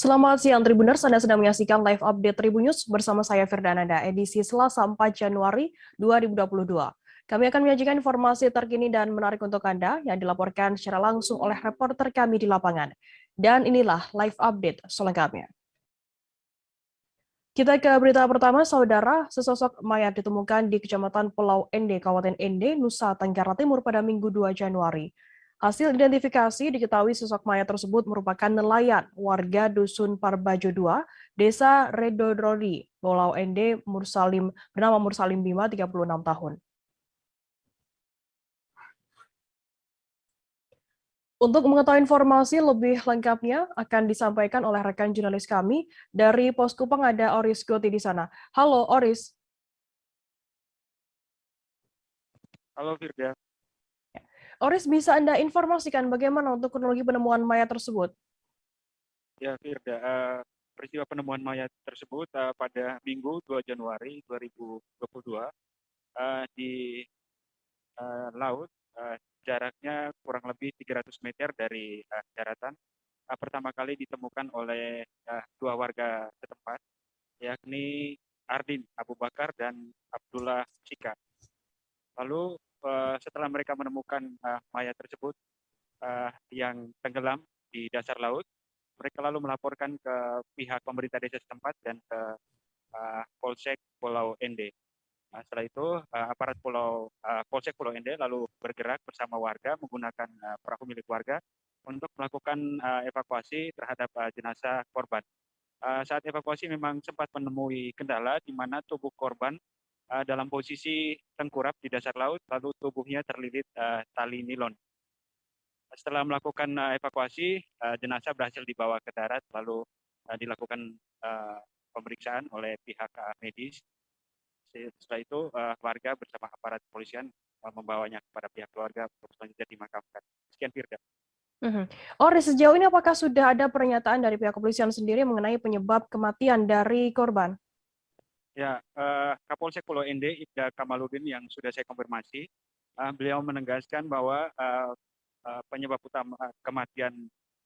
Selamat siang Tribuners, Anda sedang menyaksikan live update Tribunnews bersama saya Firdananda, edisi Selasa 4 Januari 2022. Kami akan menyajikan informasi terkini dan menarik untuk Anda yang dilaporkan secara langsung oleh reporter kami di lapangan. Dan inilah live update selengkapnya. Kita ke berita pertama, saudara, sesosok mayat ditemukan di Kecamatan Pulau Ende, Kabupaten Ende, Nusa Tenggara Timur pada Minggu 2 Januari. Hasil identifikasi diketahui sosok mayat tersebut merupakan nelayan warga Dusun Parbajo 2, Desa Redodrori, Pulau Ende, bernama Mursalim Bima, 36 tahun. Untuk mengetahui informasi lebih lengkapnya akan disampaikan oleh rekan jurnalis kami dari Pos Kupang, ada Oris Goti di sana. Halo Oris. Halo Firda. Oris, bisa Anda informasikan bagaimana untuk kronologi penemuan mayat tersebut? Ya Firda, peristiwa penemuan mayat tersebut pada Minggu 2 Januari 2022 di laut, jaraknya kurang lebih 300 meter dari daratan. Pertama kali ditemukan oleh dua warga setempat, yakni Ardin Abu Bakar dan Abdullah Sika. Lalu setelah mereka menemukan mayat tersebut yang tenggelam di dasar laut, mereka lalu melaporkan ke pihak pemerintah desa setempat dan ke Polsek Pulau Ende. Setelah itu, aparat Polsek Pulau Ende lalu bergerak bersama warga menggunakan perahu milik warga untuk melakukan evakuasi terhadap jenazah korban. Saat evakuasi memang sempat menemui kendala di mana tubuh korban dalam posisi tengkurap di dasar laut, lalu tubuhnya terlilit tali nilon. Setelah melakukan evakuasi, jenazah berhasil dibawa ke darat, lalu dilakukan pemeriksaan oleh pihak medis. Setelah itu, warga bersama aparat kepolisian membawanya kepada pihak keluarga untuk selanjutnya dimakamkan. Sekian Firda. Oris, sejauh ini apakah sudah ada pernyataan dari pihak kepolisian sendiri mengenai penyebab kematian dari korban? Ya, Kapolsek Pulau Ende, Ibda Kamaludin yang sudah saya konfirmasi, beliau menegaskan bahwa penyebab utama kematian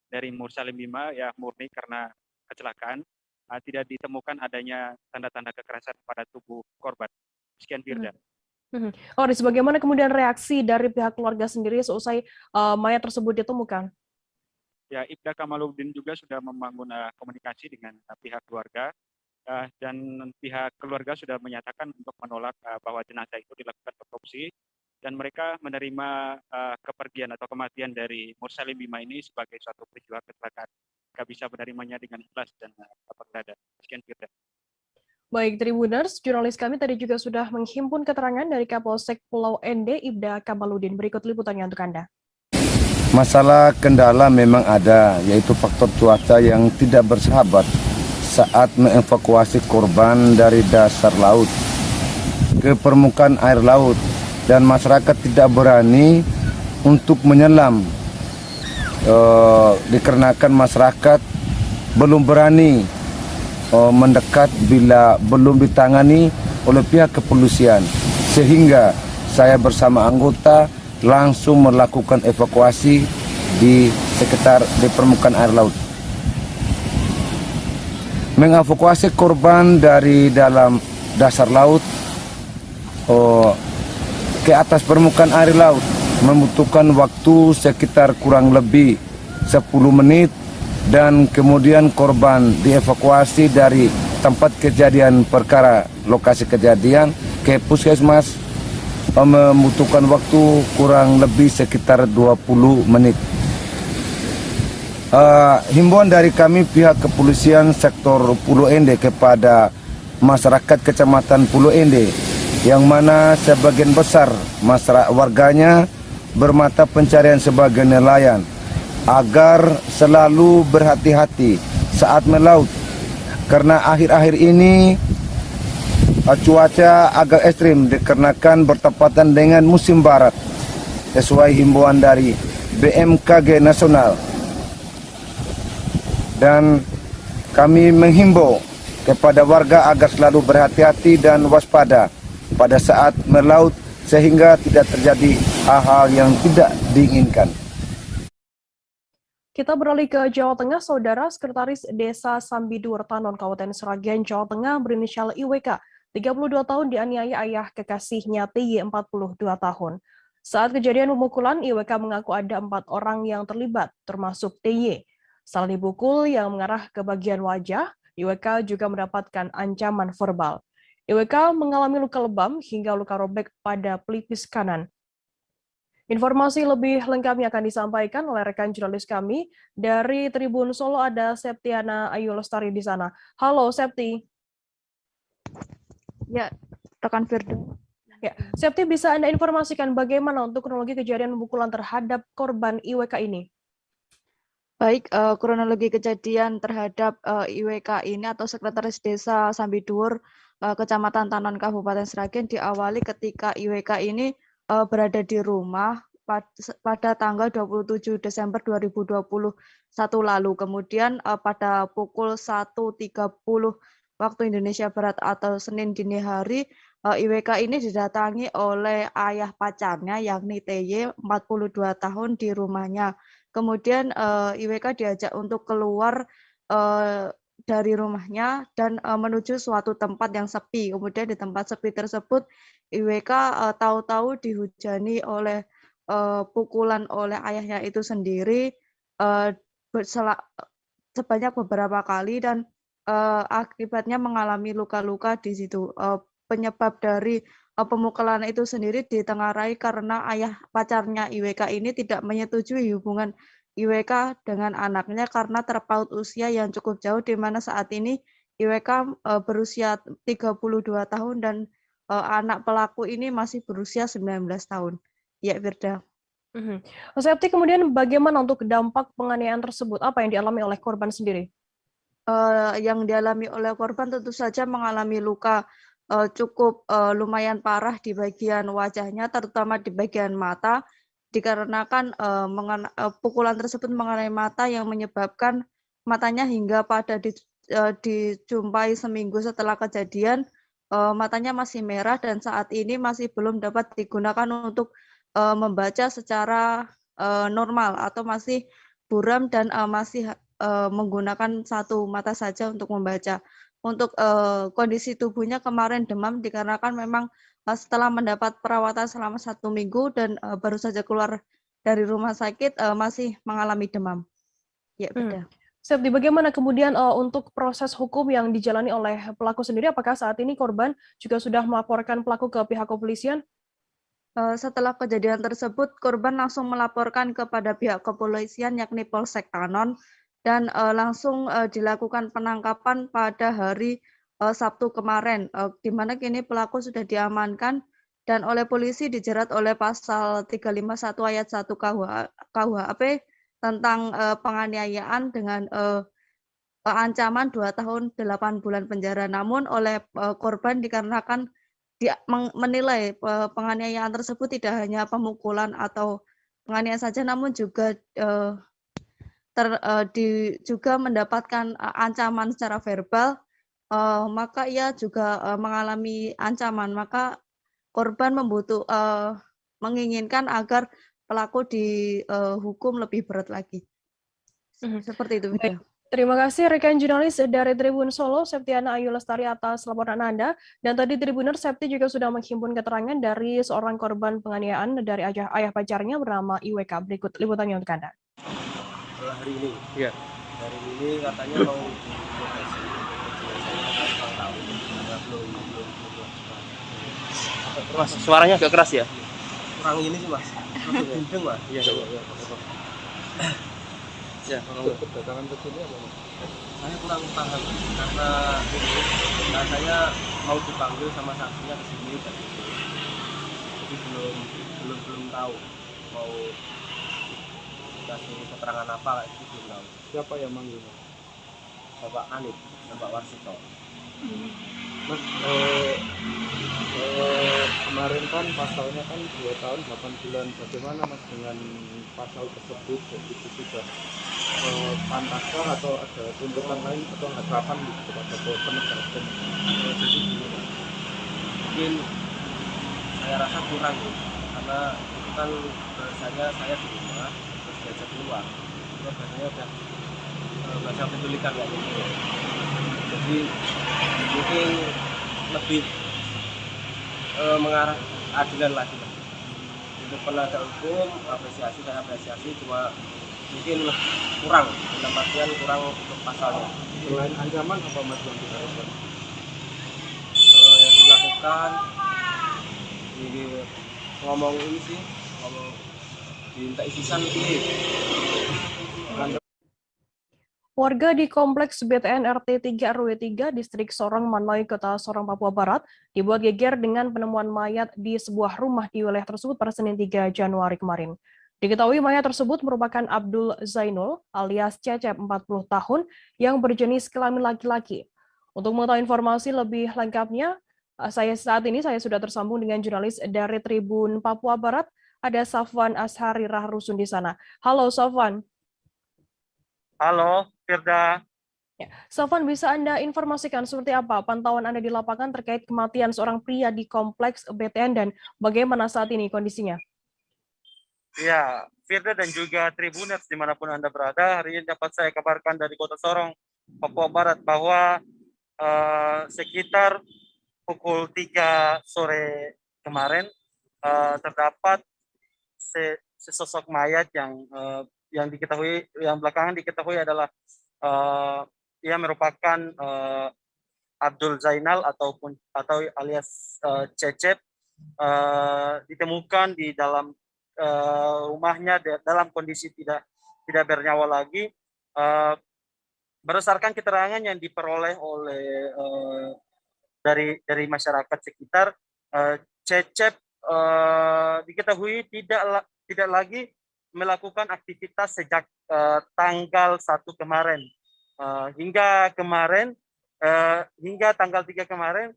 dari Mursalim Bima ya murni karena kecelakaan, tidak ditemukan adanya tanda-tanda kekerasan pada tubuh korban. Sekian Firda. Oris, bagaimana kemudian reaksi dari pihak keluarga sendiri seusai mayat tersebut ditemukan? Ya, Ibda Kamaludin juga sudah membangun komunikasi dengan pihak keluarga dan pihak keluarga sudah menyatakan untuk menolak bahwa jenazah itu dilakukan otopsi dan mereka menerima kepergian atau kematian dari Mursalim Bima ini sebagai suatu peristiwa kecelakaan. Tidak bisa menerimanya dengan ikhlas dan lapang dada. Sekian Firda. Baik, Tribuners, jurnalis kami tadi juga sudah menghimpun keterangan dari Kapolsek Pulau Ende, Ibda Kamaludin. Berikut liputannya untuk Anda. Masalah kendala memang ada, yaitu faktor cuaca yang tidak bersahabat saat mengevakuasi korban dari dasar laut ke permukaan air laut, dan masyarakat tidak berani untuk menyelam dikarenakan masyarakat belum berani mendekat bila belum ditangani oleh pihak kepolisian, sehingga saya bersama anggota langsung melakukan evakuasi di sekitar di permukaan air laut. Mengevakuasi korban dari dalam dasar laut ke atas permukaan air laut membutuhkan waktu sekitar kurang lebih 10 menit, dan kemudian korban dievakuasi dari tempat kejadian perkara, lokasi kejadian, ke puskesmas membutuhkan waktu kurang lebih sekitar 20 menit. Himbauan dari kami pihak kepolisian sektor Pulau Ende kepada masyarakat Kecamatan Pulau Ende, yang mana sebagian besar masyarakat warganya bermata pencarian sebagai nelayan, agar selalu berhati-hati saat melaut, karena akhir-akhir ini cuaca agak ekstrim dikarenakan bertepatan dengan musim barat sesuai himbauan dari BMKG nasional. Dan kami menghimbau kepada warga agar selalu berhati-hati dan waspada pada saat melaut, sehingga tidak terjadi hal-hal yang tidak diinginkan. Kita beralih ke Jawa Tengah, Saudara. Sekretaris Desa Sambidur Tanon, Kabupaten Sragen, Jawa Tengah, berinisial IWK, 32 tahun, dianiaya ayah kekasihnya TY, 42 tahun. Saat kejadian pemukulan, IWK mengaku ada 4 orang yang terlibat, termasuk TY. Selain dipukul yang mengarah ke bagian wajah, IWK juga mendapatkan ancaman verbal. IWK mengalami luka lebam hingga luka robek pada pelipis kanan. Informasi lebih lengkapnya akan disampaikan oleh rekan jurnalis kami dari Tribun Solo, ada Septiana Ayu Lestari di sana. Halo Septi. Ya, rekan Firda. Ya, Septi, bisa Anda informasikan bagaimana untuk kronologi kejadian pemukulan terhadap korban IWK ini? Baik, kronologi kejadian terhadap IWK ini atau Sekretaris Desa Sambidur, Kecamatan Tanon, Kabupaten Sragen, diawali ketika IWK ini berada di rumah pada tanggal 27 Desember 2021 lalu. Kemudian pada pukul 1.30 waktu Indonesia Barat atau Senin dini hari, IWK ini didatangi oleh ayah pacarnya yakni TY, 42 tahun di rumahnya. Kemudian IWK diajak untuk keluar dari rumahnya dan menuju suatu tempat yang sepi. Kemudian di tempat sepi tersebut IWK tahu-tahu dihujani oleh pukulan oleh ayahnya itu sendiri sebanyak beberapa kali dan akibatnya mengalami luka-luka di situ. Penyebab dari pemukulan itu sendiri ditengarai karena ayah pacarnya IWK ini tidak menyetujui hubungan IWK dengan anaknya karena terpaut usia yang cukup jauh, di mana saat ini IWK berusia 32 tahun dan anak pelaku ini masih berusia 19 tahun. Ya, Firda. Septi, kemudian bagaimana untuk dampak penganiayaan tersebut? Apa yang dialami oleh korban sendiri? Yang dialami oleh korban tentu saja mengalami luka cukup lumayan parah di bagian wajahnya, terutama di bagian mata, dikarenakan pukulan tersebut mengenai mata yang menyebabkan matanya hingga pada dijumpai seminggu setelah kejadian, matanya masih merah dan saat ini masih belum dapat digunakan untuk membaca secara normal atau masih buram dan masih menggunakan satu mata saja untuk membaca. Untuk kondisi tubuhnya kemarin demam dikarenakan memang setelah mendapat perawatan selama 1 minggu dan baru saja keluar dari rumah sakit masih mengalami demam. Ya, betul. Septi, bagaimana kemudian untuk proses hukum yang dijalani oleh pelaku sendiri? Apakah saat ini korban juga sudah melaporkan pelaku ke pihak kepolisian? Setelah kejadian tersebut, korban langsung melaporkan kepada pihak kepolisian yakni Polsek Tanon dan langsung dilakukan penangkapan pada hari Sabtu kemarin, di mana kini pelaku sudah diamankan dan oleh polisi dijerat oleh pasal 351 ayat 1 KUHP tentang penganiayaan dengan ancaman 2 tahun 8 bulan penjara. Namun oleh korban dikarenakan dia menilai penganiayaan tersebut tidak hanya pemukulan atau penganiayaan saja, namun juga juga mendapatkan ancaman secara verbal, maka ia juga mengalami ancaman. Maka korban menginginkan agar pelaku dihukum lebih berat lagi. Seperti itu. Baik. Terima kasih rekan jurnalis dari Tribun Solo, Septiana Ayu Lestari, atas laporan Anda. Dan tadi Tribuner, Septi juga sudah menghimpun keterangan dari seorang korban penganiayaan dari ayah pacarnya bernama IWK. Berikut liputannya untuk Anda. Hari ini, Iya. hari ini katanya mau diprofesi, Mas, suaranya agak keras ya? kurang ini sih mas, gendeng mas. Iya. Ya, Kedatangan ke sini apa mas? Saya kurang paham karena ini katanya mau dipanggil sama saksinya ke sini tadi. Jadi belum tahu mau kasih keterangan apa kayak itu belum tahu. Siapa yang manggil? Bapak Anit, Bapak Warsito. Mas, kemarin kan pasalnya kan 2 tahun 8 bulan. Bagaimana mas dengan pasal tersebut? Itu sudah pantaskah atau ada tuntutan lain atau harapan kepada penegak hukum? Jadi gini mas, mungkin saya rasa kurang ya, karena itu kan bahasanya saya di rumah terus diajak keluar. korbannya udah nggak saya pedulikan kayak gitu. Jadi mungkin lebih mengarah keadilan lagi lah. Untuk penegak hukum apresiasi, saya apresiasi, cuma mungkin kurang, dalam artian kurang untuk pasalnya. Selain ancaman apa Mas yang diharapkan? Yang dilakukan ngomong ini sih, ngomong diminta isisan ini. Warga di Kompleks BTN RT 3 RW 3 Distrik Sorong Manlai, Kota Sorong, Papua Barat dibuat geger dengan penemuan mayat di sebuah rumah di wilayah tersebut pada Senin 3 Januari kemarin. Diketahui mayat tersebut merupakan Abdul Zainul alias Cecep 40 tahun yang berjenis kelamin laki-laki. Untuk mengetahui informasi lebih lengkapnya, saya sudah tersambung dengan jurnalis dari Tribun Papua Barat, ada Safwan Ashari Rahrusun di sana. Halo Safwan. Halo, Firda. Ya. Safwan, bisa Anda informasikan seperti apa pantauan Anda di lapangan terkait kematian seorang pria di Kompleks BTN dan bagaimana saat ini kondisinya? Ya, Firda dan juga Tribuners dimanapun Anda berada, hari ini dapat saya kabarkan dari Kota Sorong, Papua Barat, bahwa sekitar pukul 3 sore kemarin terdapat sesosok mayat yang diketahui, yang belakangan diketahui adalah ia merupakan Abdul Zainal atau alias Cecep, ditemukan di dalam rumahnya dalam kondisi tidak bernyawa lagi. Berdasarkan keterangan yang diperoleh oleh dari masyarakat sekitar, Cecep diketahui tidak lagi melakukan aktivitas sejak tanggal 1 kemarin hingga tanggal 3 kemarin,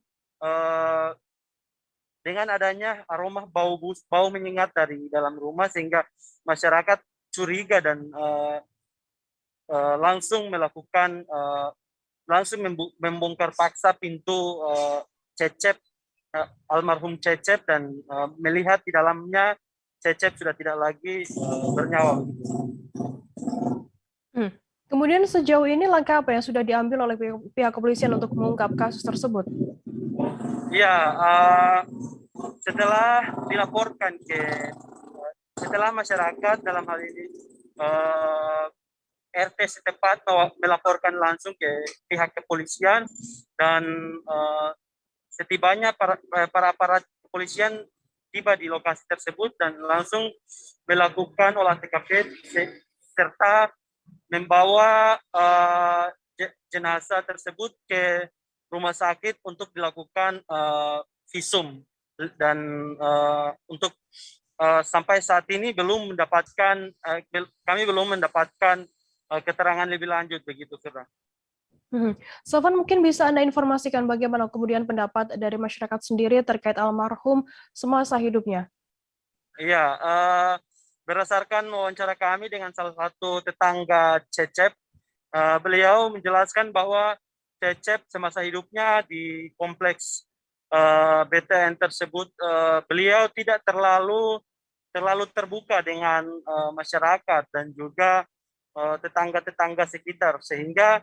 dengan adanya aroma bau menyengat dari dalam rumah sehingga masyarakat curiga dan langsung membongkar paksa pintu Cecep, almarhum Cecep, dan melihat di dalamnya Cecep sudah tidak lagi bernyawa. Kemudian sejauh ini langkah apa yang sudah diambil oleh pihak kepolisian untuk mengungkap kasus tersebut? Ya, setelah dilaporkan setelah masyarakat dalam hal ini RT setempat melaporkan langsung ke pihak kepolisian, dan setibanya para aparat kepolisian tiba di lokasi tersebut dan langsung melakukan olah TKP serta membawa jenazah tersebut ke rumah sakit untuk dilakukan visum, dan untuk sampai saat ini kami belum mendapatkan keterangan lebih lanjut begitu, Firda. Safwan, mungkin bisa Anda informasikan bagaimana kemudian pendapat dari masyarakat sendiri terkait almarhum semasa hidupnya? Iya, berdasarkan wawancara kami dengan salah satu tetangga Cecep, beliau menjelaskan bahwa Cecep semasa hidupnya di kompleks BTN tersebut, beliau tidak terlalu terbuka dengan masyarakat dan juga tetangga-tetangga sekitar, sehingga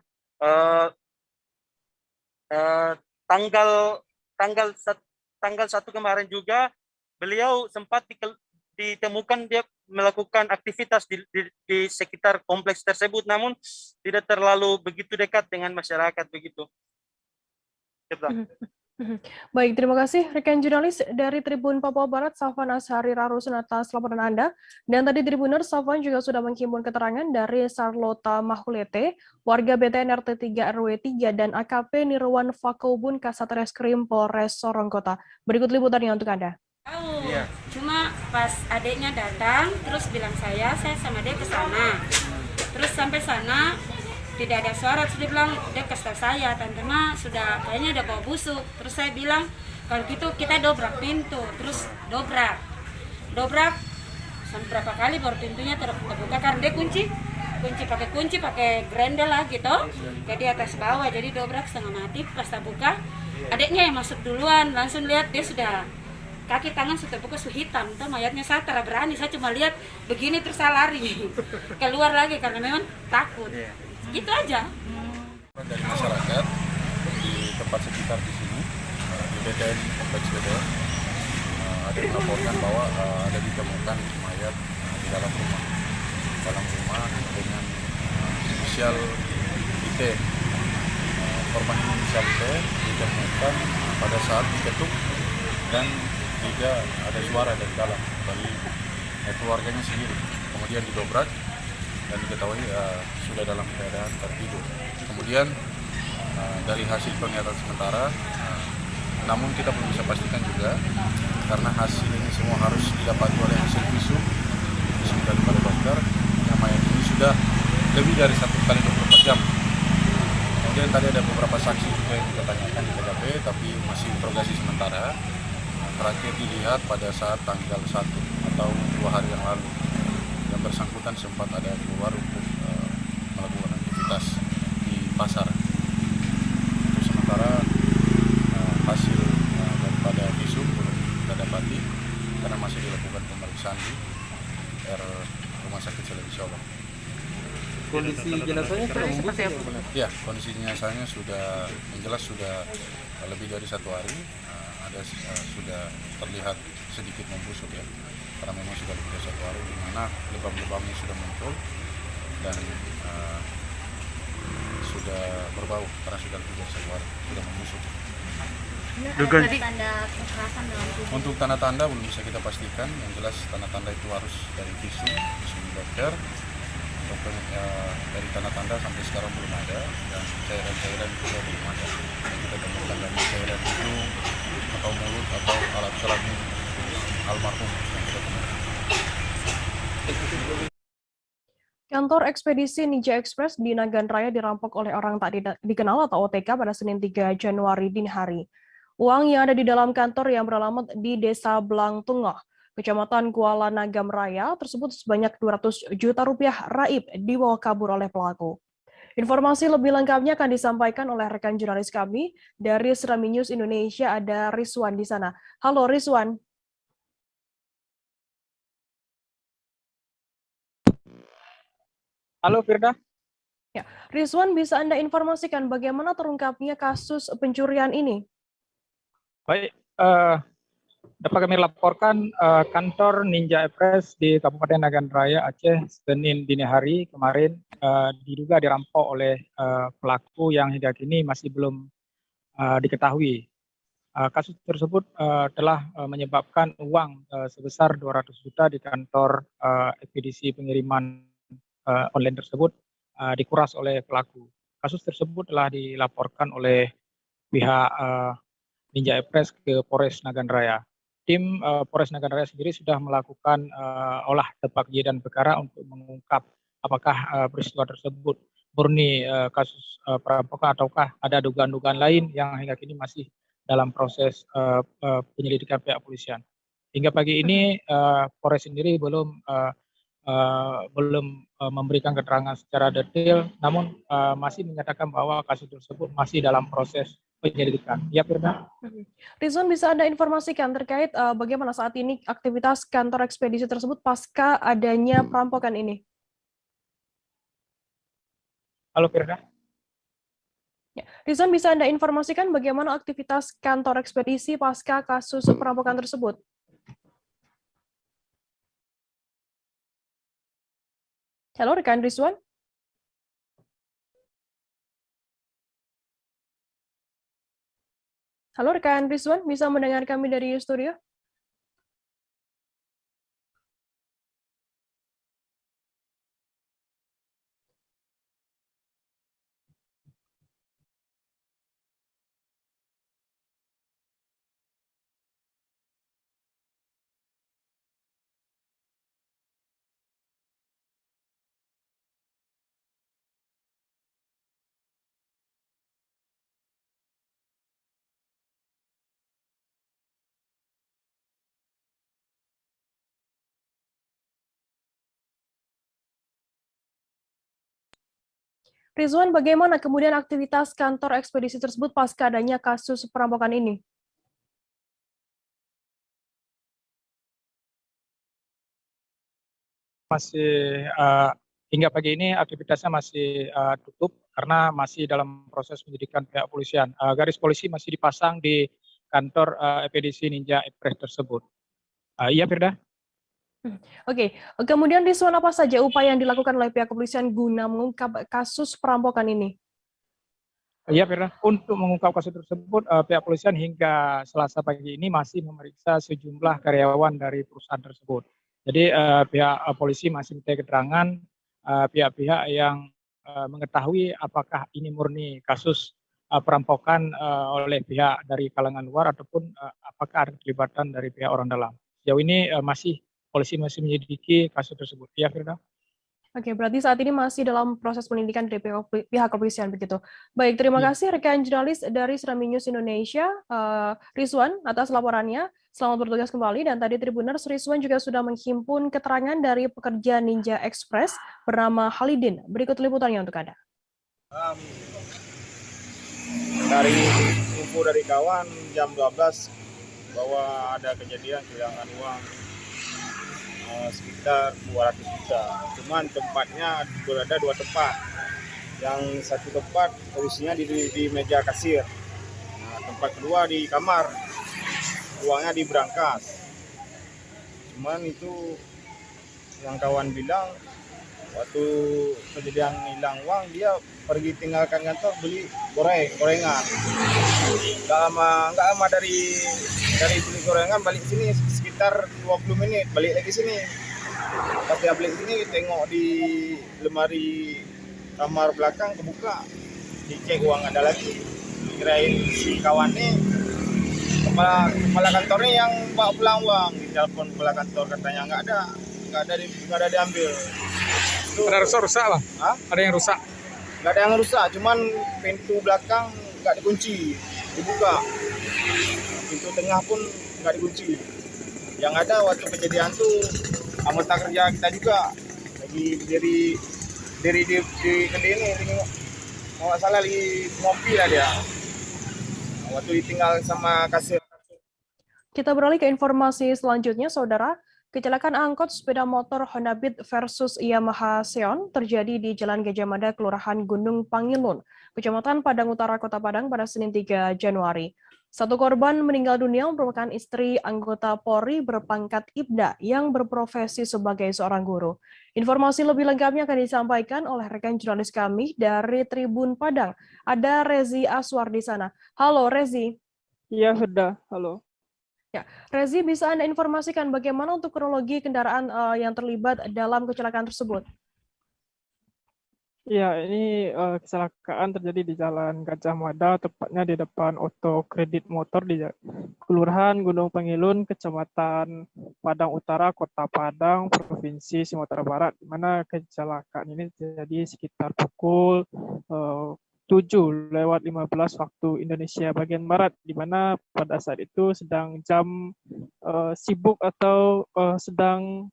tanggal 1 kemarin juga beliau sempat ditemukan dia melakukan aktivitas di sekitar kompleks tersebut, namun tidak terlalu begitu dekat dengan masyarakat begitu. Baik, terima kasih rekan jurnalis dari Tribun Papua Barat, Safwan Ashari Rahrusun, atas laporan Anda. Dan tadi Tribuners, Safwan juga sudah menghimpun keterangan dari Sarlota Mahulete, warga BTN RT 3 RW 3, dan AKP Nirwan Fakobun, Kasat Reskrim Polres Sorong Kota. Berikut liputannya untuk Anda. Iya. Cuma pas adiknya datang, terus bilang saya sama dia ke sana. Terus sampai sana tidak ada suara, terus dia bilang, dia kasih tahu saya, tante mah sudah kayaknya udah bau busuk. Terus saya bilang, kalau gitu kita dobrak pintu. Terus dobrak sampai berapa kali baru pintunya terbuka, karena dia kunci pakai grendel lah gitu, jadi atas bawah, jadi dobrak setengah mati. Pas tak buka, adiknya yang masuk duluan, langsung lihat dia sudah kaki tangan sudah terbuka hitam, tuh mayatnya saya tidak berani, saya cuma lihat begini terus saya lari keluar lagi karena memang takut. Gitu aja. Dari masyarakat di tempat sekitar di sini, di BDN, kompleks BDN, ada yang melaporkan bahwa ada ditemukan mayat di dalam rumah dengan inisial IT. Korban inisial IT ditemukan pada saat diketuk dan tidak ada suara dari dalam dari keluarganya sendiri. Kemudian didobrak dan diketahui sudah dalam keadaan tertidur. Kemudian dari hasil penglihatan sementara, namun kita belum bisa pastikan juga karena hasil ini semua harus didapati oleh hasil visum daripada dokter. Mayat ini sudah lebih dari 1 kali 24 jam. Kemudian tadi ada beberapa saksi juga yang kita tanyakan di TKP, tapi masih interogasi sementara. Terakhir dilihat pada saat tanggal 1 atau 2 hari yang lalu, yang bersangkutan sempat ada keluar untuk melakukan aktivitas di pasar. Itu sementara hasil daripada visum belum kita dapati karena masih dilakukan pemeriksaan di Rumah Sakit Selebih Solo. Kondisi jenazahnya seperti apa? Ya, kondisi jenazahnya sudah yang jelas sudah lebih dari 1 hari. Sudah terlihat sedikit membusuk ya, karena memang sudah lebih dari 1 hari, di mana lebam-lebamnya sudah muncul dan sudah berbau karena sudah lebih dari 1 hari, sudah membusuk. Tanda kekerasan dalam tubuh. Untuk tanda-tanda belum bisa kita pastikan, yang jelas tanda-tanda itu harus dari visum dokter. Dari tanda-tanda sampai sekarang belum ada, dan cairan-cairan juga belum ada. Yang kita temukan dari cairan hidung atau mulut atau alat kelamin almarhum yang kita temukan. Kantor ekspedisi Ninja Express di Nagan Raya dirampok oleh orang tak dikenal atau OTK pada Senin 3 Januari dini hari. Uang yang ada di dalam kantor yang beralamat di Desa Blangtungah, Kecamatan Kuala Nagam Raya tersebut sebanyak 200 juta rupiah raib dibawa kabur oleh pelaku. Informasi lebih lengkapnya akan disampaikan oleh rekan jurnalis kami dari Serami News Indonesia, ada Rizwan di sana. Halo Rizwan. Halo Firda. Ya, Rizwan, bisa Anda informasikan bagaimana terungkapnya kasus pencurian ini? Baik, dapat kami laporkan kantor Ninja Express di Kabupaten Nagan Raya, Aceh, Senin dini hari kemarin diduga dirampok oleh pelaku yang hingga kini masih belum diketahui. Kasus tersebut telah menyebabkan uang sebesar 200 juta di kantor ekspedisi pengiriman online tersebut dikuras oleh pelaku. Kasus tersebut telah dilaporkan oleh pihak Ninja Express ke Polres Nagan Raya. Tim Polres Nagan Raya sendiri sudah melakukan olah tempat kejadian perkara untuk mengungkap apakah peristiwa tersebut murni kasus perampokan ataukah ada dugaan-dugaan lain yang hingga kini masih dalam proses penyelidikan pihak polisian. Hingga pagi ini Polres sendiri belum memberikan keterangan secara detail, namun masih menyatakan bahwa kasus tersebut masih dalam proses penyelidikan. Ya, Firda. Rizwan, bisa Anda informasikan terkait bagaimana saat ini aktivitas kantor ekspedisi tersebut pasca adanya perampokan ini? Halo, Firda. Ya. Rizwan, bisa Anda informasikan bagaimana aktivitas kantor ekspedisi pasca kasus perampokan tersebut? Halo, rekan Rizwan. Halo rekan Rizwan, bisa mendengar kami dari studio? Rizwan, bagaimana kemudian aktivitas kantor ekspedisi tersebut pasca adanya kasus perampokan ini? masih hingga pagi ini aktivitasnya masih tutup karena masih dalam proses penyidikan pihak kepolisian. Garis polisi masih dipasang di kantor EPDC Ninja Express tersebut. Iya, Firda? Oke, kemudian Rizwan, apa saja upaya yang dilakukan oleh pihak kepolisian guna mengungkap kasus perampokan ini? Iya, Firda. Untuk mengungkap kasus tersebut, pihak kepolisian hingga Selasa pagi ini masih memeriksa sejumlah karyawan dari perusahaan tersebut. Jadi pihak polisi masih minta keterangan pihak-pihak yang mengetahui apakah ini murni kasus perampokan oleh pihak dari kalangan luar ataupun apakah ada keterlibatan dari pihak orang dalam. Sejauh ini polisi masih menyelidiki kasus tersebut. Ya, Firda. Oke, berarti saat ini masih dalam proses penyidikan dari pihak kepolisian begitu. Baik, terima kasih rekan jurnalis dari Serambi News Indonesia, Rizwan, atas laporannya. Selamat bertugas kembali. Dan tadi Tribuners, Rizwan juga sudah menghimpun keterangan dari pekerja Ninja Express bernama Halidin. Berikut liputannya untuk Anda. Dari info dari kawan jam 12 bahwa ada kejadian kehilangan uang sekitar 200 juta. Cuman tempatnya berada 2 tempat. Yang satu tempat posisinya di meja kasir. Nah, tempat kedua di kamar. Uangnya di brankas. Cuman itu yang kawan bilang waktu kejadian hilang uang dia pergi tinggalkan kantor beli gorengan. Nggak lama dari beli gorengan balik sini sekitar 20 menit balik lagi sini. Pas dia balik sini tengok di lemari kamar belakang kebuka, dicek uang ada lagi. Kirain si kawan nih kepala kantornya yang bawa pulang uang, ditelepon kepala kantor katanya nggak ada diambil. Itu, ada rusak, Bang? Hah? Ada yang rusak? Nggak ada yang rusak, cuman pintu belakang nggak dikunci, dibuka. Pintu tengah pun nggak dikunci. Yang ada waktu kejadian tuh anggota kerja kita juga lagi berdiri di kedai ini, kalau nggak salah lagi ngopi lah dia. Waktu ditinggal sama kasir. Kita beralih ke informasi selanjutnya, Saudara. Kecelakaan angkot sepeda motor Honda Beat versus Yamaha Xeon terjadi di Jalan Gajah Mada, Kelurahan Gunung Pangilun, Kecamatan Padang Utara, Kota Padang pada Senin 3 Januari. Satu korban meninggal dunia merupakan istri anggota Polri berpangkat Ibda yang berprofesi sebagai seorang guru. Informasi lebih lengkapnya akan disampaikan oleh rekan jurnalis kami dari Tribun Padang. Ada Rezi Aswar di sana. Halo Rezi. Iya, sudah. Halo. Ya, Rezi, bisa Anda informasikan bagaimana untuk kronologi kendaraan yang terlibat dalam kecelakaan tersebut? Ya, ini kecelakaan terjadi di Jalan Gajah Mada, tepatnya di depan Auto Kredit Motor di Kelurahan Gunung Pangilun, Kecamatan Padang Utara, Kota Padang, Provinsi Sumatera Barat, di mana kecelakaan ini terjadi sekitar pukul 7:15 waktu Indonesia bagian Barat, di mana pada saat itu sedang jam sibuk atau sedang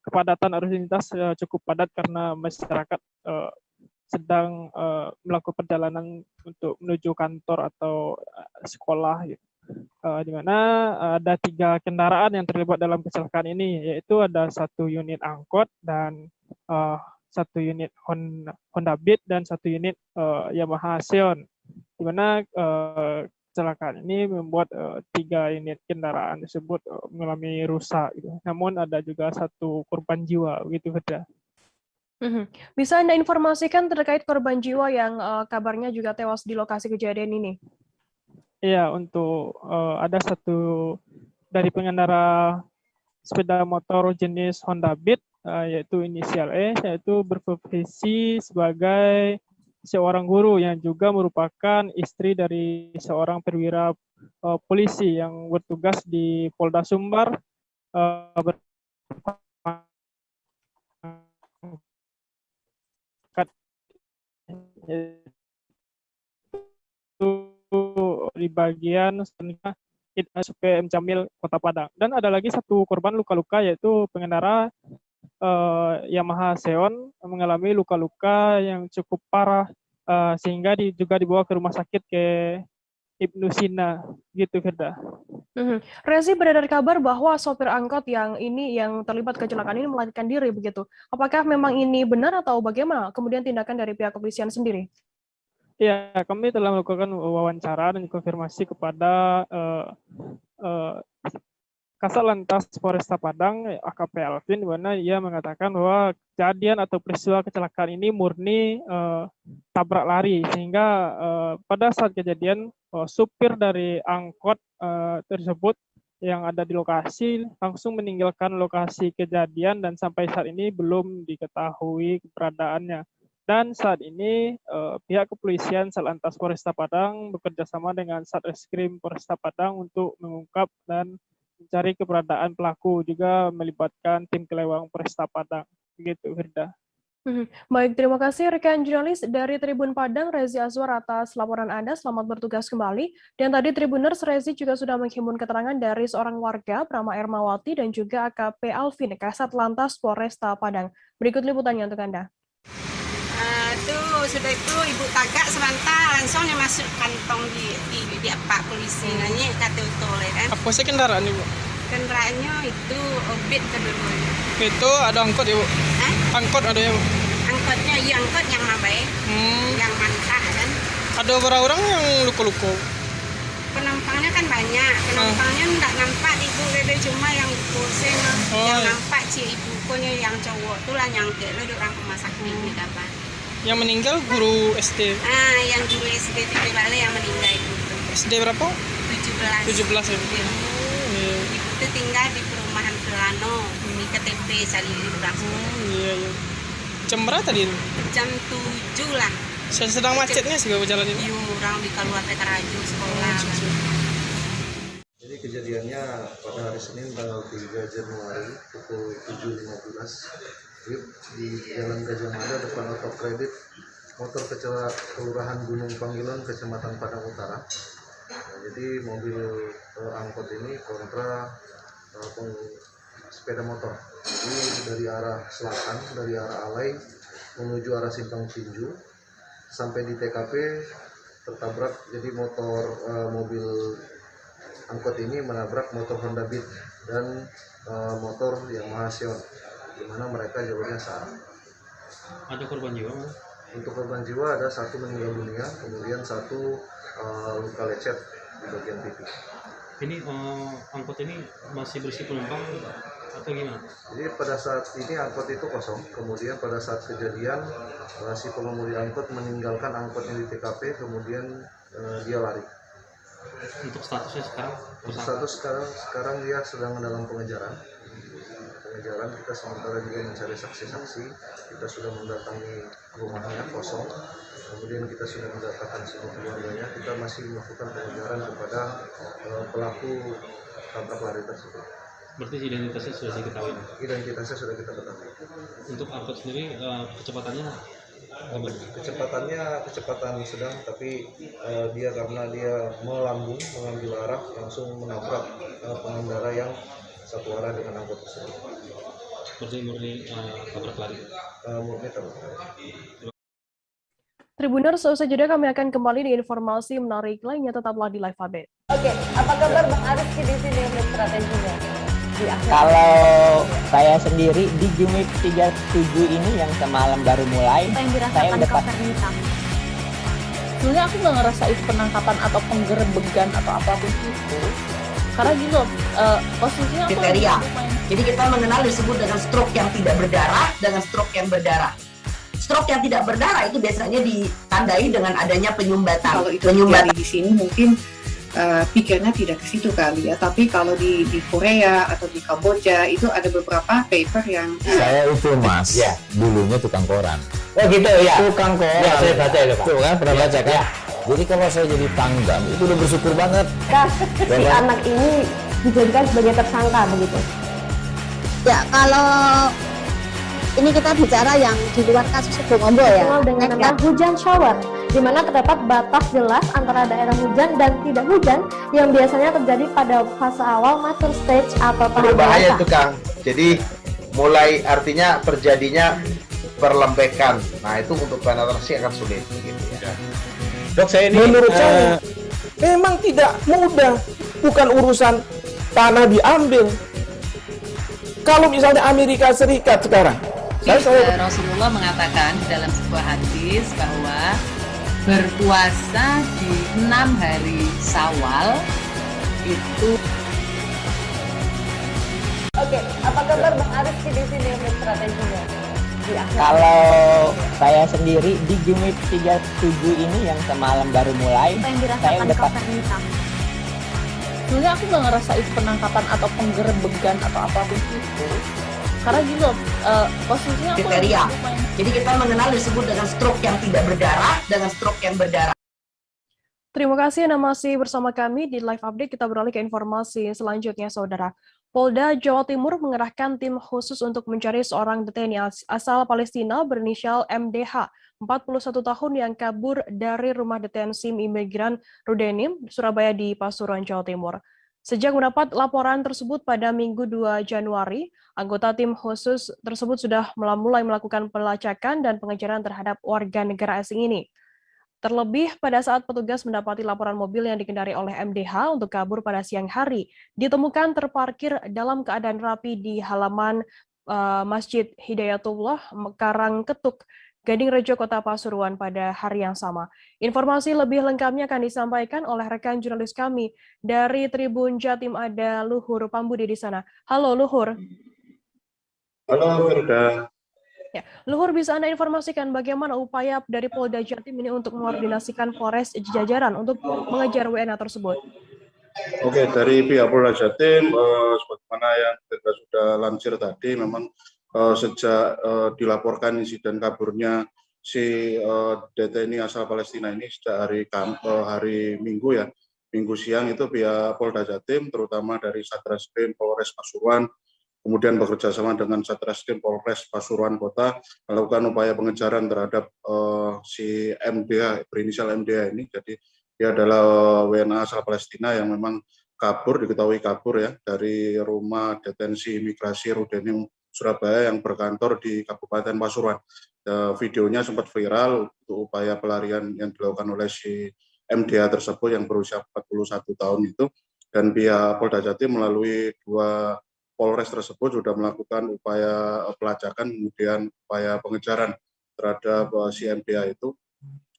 kepadatan arus lintas cukup padat karena masyarakat sedang melakukan perjalanan untuk menuju kantor atau sekolah, gitu. Di mana ada 3 kendaraan yang terlibat dalam kecelakaan ini, yaitu ada 1 unit angkot dan 1 unit Honda Beat dan 1 unit Yamaha Xeon, di mana kecelakaan ini membuat 3 unit kendaraan tersebut mengalami rusak, gitu. Namun ada juga 1 korban jiwa, begitu saja. Bisa Anda informasikan terkait korban jiwa yang kabarnya juga tewas di lokasi kejadian ini? Iya, untuk ada 1 dari pengendara sepeda motor jenis Honda Beat, yaitu inisial E, yaitu berprofesi sebagai seorang guru yang juga merupakan istri dari seorang perwira polisi yang bertugas di Polda Sumbar, di bagian SPM Jamil, Kota Padang. Dan ada lagi 1 korban luka-luka, yaitu pengendara Yamaha Xeon mengalami luka-luka yang cukup parah, sehingga juga dibawa ke rumah sakit ke Ibnu Sina, gitu Firda. Rezi, beredar kabar bahwa sopir angkot yang terlibat kecelakaan ini melarikan diri begitu. Apakah memang ini benar atau bagaimana? Kemudian tindakan dari pihak kepolisian sendiri? Ya, kami telah melakukan wawancara dan konfirmasi kepada Kasat Lantas Polresta Padang, AKP Alvin, di mana ia mengatakan bahwa kejadian atau peristiwa kecelakaan ini murni tabrak lari, sehingga pada saat kejadian supir dari angkot tersebut yang ada di lokasi langsung meninggalkan lokasi kejadian dan sampai saat ini belum diketahui keberadaannya. Dan saat ini pihak kepolisian Satlantas Polresta Padang bekerjasama dengan Satreskrim Polresta Padang untuk mengungkap dan mencari keberadaan pelaku, juga melibatkan tim kelewang Polresta Padang. Begitu, Firda. Baik, terima kasih rekan jurnalis dari Tribun Padang, Rezi Azwar, atas laporan Anda. Selamat bertugas kembali. Dan tadi Tribuners, Rezi juga sudah menghimpun keterangan dari seorang warga, Prama Ermawati, dan juga AKP Alvin, Kasat Lantas Polresta Padang. Berikut liputannya untuk Anda. Sudah itu ibu tagak sebentar langsung masuk kantong di apa polisi nanya kata utole kan. Apa sih kendaraan ibu? Kendaraannya itu obit kedua-duanya. Itu ada angkot ibu? Angkot ada ya bu? Angkotnya iya angkot yang mabai, yang mantap kan. Ada berapa orang yang luka-luka? Penumpangnya kan banyak, penumpangnya enggak nampak ibu bebe, cuma yang kursi yang nampak ibu punya yang cowok tuh lah nyangkut lo di orang rumah sakit di kapan. Yang meninggal guru SD. Yang guru SD di Bale yang meninggal itu. SD berapa? 17 ya. Ibu itu tinggal di perumahan Kelano, di KTP Salili langsung. Iya. Jam berapa tadi? Jam 7 lah. Sedang macetnya sih bapak jalan ini. Iya, orang di keluar Tekaraju sekolah. Jadi kejadiannya pada hari Senin tanggal 3 Januari pukul 7.15 di Jalan Gajah Mada depan Autokredit, motor kelurahan Gunung Panggilan, Kecamatan Padang Utara. Jadi mobil angkot ini kontra sepeda motor. Ini dari arah selatan, dari arah Alai menuju arah Simpang Cinju. Sampai di TKP tertabrak, jadi mobil angkot ini menabrak motor Honda Beat dan motor Yamaha Sion, di mana mereka jalurnya sama. Ada korban jiwa? Untuk korban jiwa ada satu meninggal dunia, kemudian satu luka lecet di bagian pipi. Ini angkot ini masih berisi penumpang atau gimana? Jadi pada saat ini angkot itu kosong, kemudian pada saat kejadian si pengemudi angkot meninggalkan angkotnya di TKP, kemudian dia lari. Untuk statusnya sekarang? Status sekarang dia sedang dalam pengejaran. Kita sementara juga mencari saksi-saksi. Kita sudah mendatangi rumahnya kosong, kemudian kita sudah mendatangkan semua keluarganya. Kita masih melakukan pengejaran kepada pelaku tabrak lari tersebut. Berarti identitasnya sudah diketahui? Identitasnya sudah kita ketahui. Untuk angkot sendiri kecepatannya? Kecepatan sedang, tapi karena dia melambung mengambil arah langsung menabrak pengendara yang satu arah dengan angkot tersebut. Berarti murni tabrak lari? Murni tabrak lari. Tribuners, seusai jeda kami akan kembali di informasi menarik lainnya, tetaplah di Live Update. Oke, apa kabar Bang Arif di sini untuk strateginya? Kalau saya sendiri di Jumip 37 ini yang semalam baru mulai, saya udah pas. Sebenarnya aku nggak ngerasa itu penangkapan atau penggerebegan atau apapun itu. Karena gitu, posisinya aku kriteria. Jadi kita mengenal disebut dengan stroke yang tidak berdarah dengan stroke yang berdarah. Stroke yang tidak berdarah itu biasanya ditandai dengan adanya penyumbatan. Kalau itu terjadi di sini mungkin pikirnya tidak ke situ kali ya, tapi kalau di Korea atau di Kamboja itu ada beberapa paper yang saya itu mas, ya. Dulunya tukang koran. Oh gitu ya, tukang koran. Ya, saya baca itu Pak. Tuh kan pernah baca kan? Ya. Jadi kalau saya jadi pangdam itu udah bersyukur banget. Si anak ini dijadikan sebagai tersangka begitu. Ya kalau ini kita bicara yang di luar kasus Sebongombol ya. Dengan nama hujan shower, di mana terdapat batas jelas antara daerah hujan dan tidak hujan yang biasanya terjadi pada fase awal mature stage atau tahap berbahaya itu Kang. Jadi mulai artinya terjadinya perlembekan. Nah itu untuk penetrasi akan sulit. Gitu ya. Dok saya ini Memang tidak mudah, bukan urusan tanah diambil. Kalau misalnya Amerika Serikat sekarang, Rasulullah mengatakan dalam sebuah hadis bahwa berpuasa di 6 hari Syawal itu. Oke, apa kabar Bang Arif di sini untuk strateginya? Kalau saya sendiri di Jumit 37 ini yang semalam baru mulai, saya udah sebenarnya aku nggak ngerasa itu penangkapan atau penggerebegan atau apapun itu, karena gitu posisinya aku kriteria. Jadi kita mengenal disebut dengan stroke yang tidak berdarah dengan stroke yang berdarah. Terima kasih Anda masih bersama kami di Live Update. Kita beralih ke informasi selanjutnya, Saudara. Polda Jawa Timur mengerahkan tim khusus untuk mencari seorang DTNI asal Palestina berinisial MDH, 41 tahun yang kabur dari rumah detensi imigran Rudenim, Surabaya di Pasuruan, Jawa Timur. Sejak mendapat laporan tersebut pada Minggu 2 Januari, anggota tim khusus tersebut sudah mulai melakukan pelacakan dan pengejaran terhadap warga negara asing ini. Terlebih pada saat petugas mendapati laporan mobil yang dikendari oleh MDH untuk kabur pada siang hari, ditemukan terparkir dalam keadaan rapi di halaman Masjid Hidayatullah, Karangketuk, Gading Rejo, Kota Pasuruan pada hari yang sama. Informasi lebih lengkapnya akan disampaikan oleh rekan jurnalis kami dari Tribun Jatim, ada Luhur Pambudi di sana. Halo Luhur. Halo Firda. Ya, Luhur, bisa Anda informasikan bagaimana upaya dari Polda Jatim ini untuk mengkoordinasikan Polres jajaran untuk mengejar WNA tersebut? Oke, dari pihak Polda Jatim, sebagaimana yang kita sudah lansir tadi, memang sejak dilaporkan insiden kaburnya si DTNI asal Palestina ini sejak hari Minggu ya, Minggu siang itu pihak Polda Jatim, terutama dari Satreskrim Polres Pasuruan, kemudian bekerja sama dengan Satreskrim Polres Pasuruan Kota melakukan upaya pengejaran terhadap si MDH, berinisial MDH ini. Jadi dia adalah WNA asal Palestina yang memang diketahui kabur ya dari rumah detensi imigrasi Rudenim, Surabaya yang berkantor di Kabupaten Pasuruan. Videonya sempat viral untuk upaya pelarian yang dilakukan oleh si MDH tersebut yang berusia 41 tahun itu, dan pihak Polda Jatim melalui 2 Polres tersebut sudah melakukan upaya pelacakan, kemudian upaya pengejaran terhadap si MDH itu.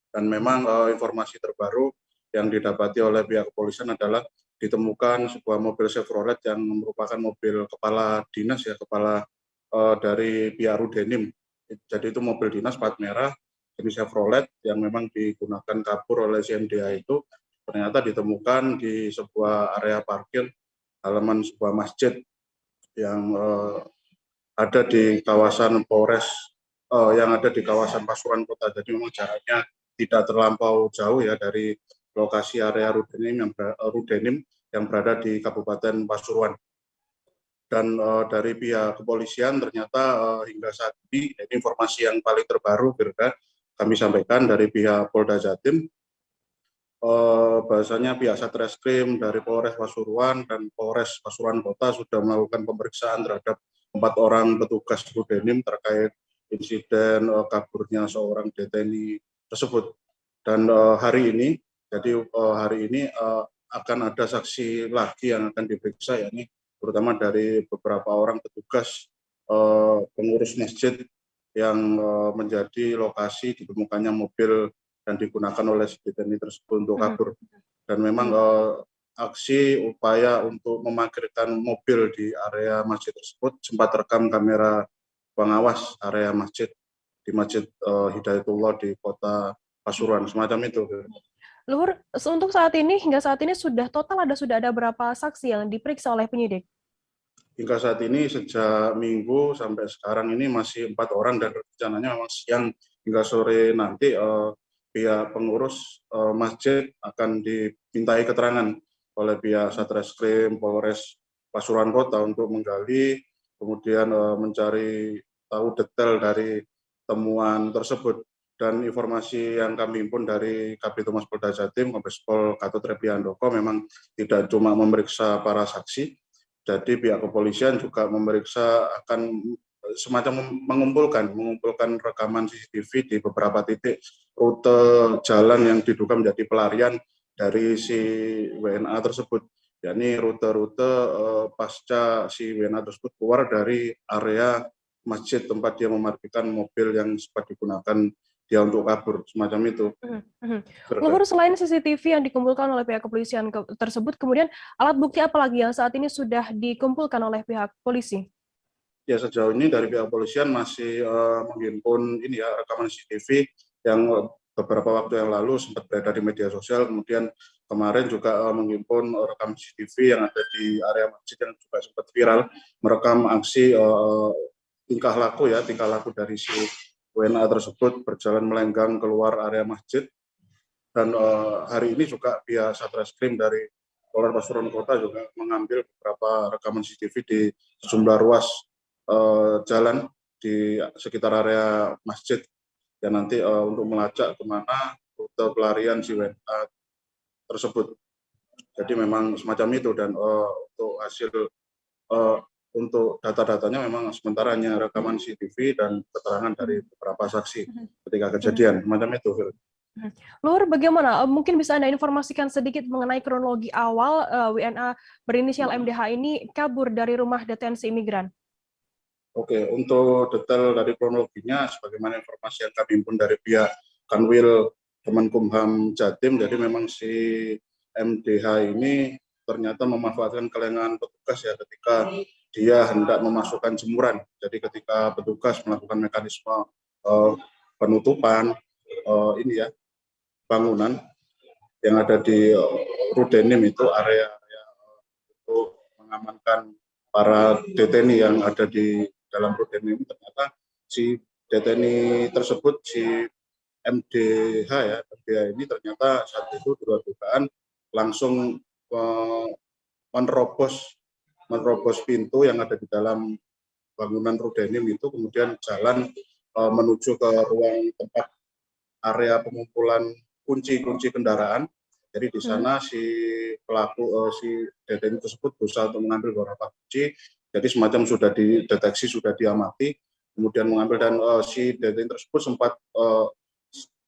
Dan memang informasi terbaru yang didapati oleh pihak kepolisian adalah ditemukan sebuah mobil Chevrolet yang merupakan mobil kepala dinas ya, kepala dari pihak Rudenim. Jadi itu mobil dinas plat merah jenis Chevrolet yang memang digunakan kabur oleh si MDH itu, ternyata ditemukan di sebuah area parkir halaman sebuah masjid yang ada di kawasan Polres, yang ada di kawasan Pasuruan Kota. Jadi memang jaraknya tidak terlampau jauh ya dari lokasi area Rudenim yang berada di Kabupaten Pasuruan. Dan dari pihak kepolisian ternyata hingga saat ini informasi yang paling terbaru kami sampaikan dari pihak Polda Jatim, bahasanya pihak Satreskrim dari Polres Pasuruan dan Polres Pasuruan Kota sudah melakukan pemeriksaan terhadap 4 orang petugas Rudenim terkait insiden kaburnya seorang DTNI tersebut. Dan hari ini akan ada saksi lagi yang akan diperiksa, yakni terutama dari beberapa orang petugas pengurus masjid yang menjadi lokasi ditemukannya mobil dan digunakan oleh DTNI tersebut untuk kabur. Dan memang aksi upaya untuk memarkirkan mobil di area masjid tersebut sempat terekam kamera pengawas area masjid di Masjid Hidayatullah di Kota Pasuruan, semacam itu. Luhur, untuk hingga saat ini sudah ada berapa saksi yang diperiksa oleh penyidik? Hingga saat ini sejak Minggu sampai sekarang ini masih 4 orang, dan rencananya memang siang hingga sore nanti pihak pengurus masjid akan dimintai keterangan oleh pihak Satreskrim Polres Pasuruan Kota untuk menggali, kemudian mencari tahu detail dari temuan tersebut. Dan informasi yang kami himpun dari Kabid Humas Polda Jatim, Kombes Pol Gatot Rebiandoko, memang tidak cuma memeriksa para saksi, jadi pihak kepolisian juga memeriksa, akan semacam mengumpulkan rekaman CCTV di beberapa titik rute jalan yang diduga menjadi pelarian dari si WNA tersebut, yakni rute-rute pasca si WNA tersebut keluar dari area masjid tempat dia memarkirkan mobil yang sempat digunakan dia untuk kabur, semacam itu. Luhur, selain CCTV yang dikumpulkan oleh pihak kepolisian tersebut, kemudian alat bukti apa lagi yang saat ini sudah dikumpulkan oleh pihak polisi? Ya, sejauh ini dari pihak kepolisian masih menghimpun ini ya, rekaman CCTV yang beberapa waktu yang lalu sempat beredar di media sosial, kemudian kemarin juga menghimpun rekaman CCTV yang ada di area masjid yang juga sempat viral, merekam aksi tingkah laku dari si WNA tersebut berjalan melenggang keluar area masjid. Dan hari ini juga pihak Satreskrim dari Polres Pasuruan Kota juga mengambil beberapa rekaman CCTV di sejumlah ruas jalan di sekitar area masjid, dan nanti untuk melacak kemana rute pelarian si WNA tersebut. Jadi memang semacam itu, dan untuk hasil untuk data-datanya memang sementara hanya rekaman CCTV dan keterangan dari beberapa saksi ketika kejadian, semacam itu. Luhur, bagaimana? Mungkin bisa Anda informasikan sedikit mengenai kronologi awal WNA berinisial MDH ini kabur dari rumah detensi imigran. Oke, untuk detail dari kronologinya, sebagaimana informasi yang kami himpun dari pihak Kanwil Kemenkumham Jatim, jadi memang si MDH ini ternyata memanfaatkan kelengahan petugas ya ketika dia hendak memasukkan jemuran. Jadi ketika petugas melakukan mekanisme penutupan bangunan yang ada di Rudenim, itu area untuk mengamankan para deteni yang ada di dalam Rudenim, ternyata si deteni tersebut, si MDH ini ternyata saat itu dugaan langsung menerobos pintu yang ada di dalam bangunan Rudenim itu, kemudian jalan menuju ke ruang tempat area pengumpulan kunci kendaraan. Jadi di sana si pelaku, si deteni tersebut berusaha untuk mengambil beberapa kunci. Jadi semacam sudah dideteksi, sudah diamati, kemudian mengambil, dan si deteni tersebut sempat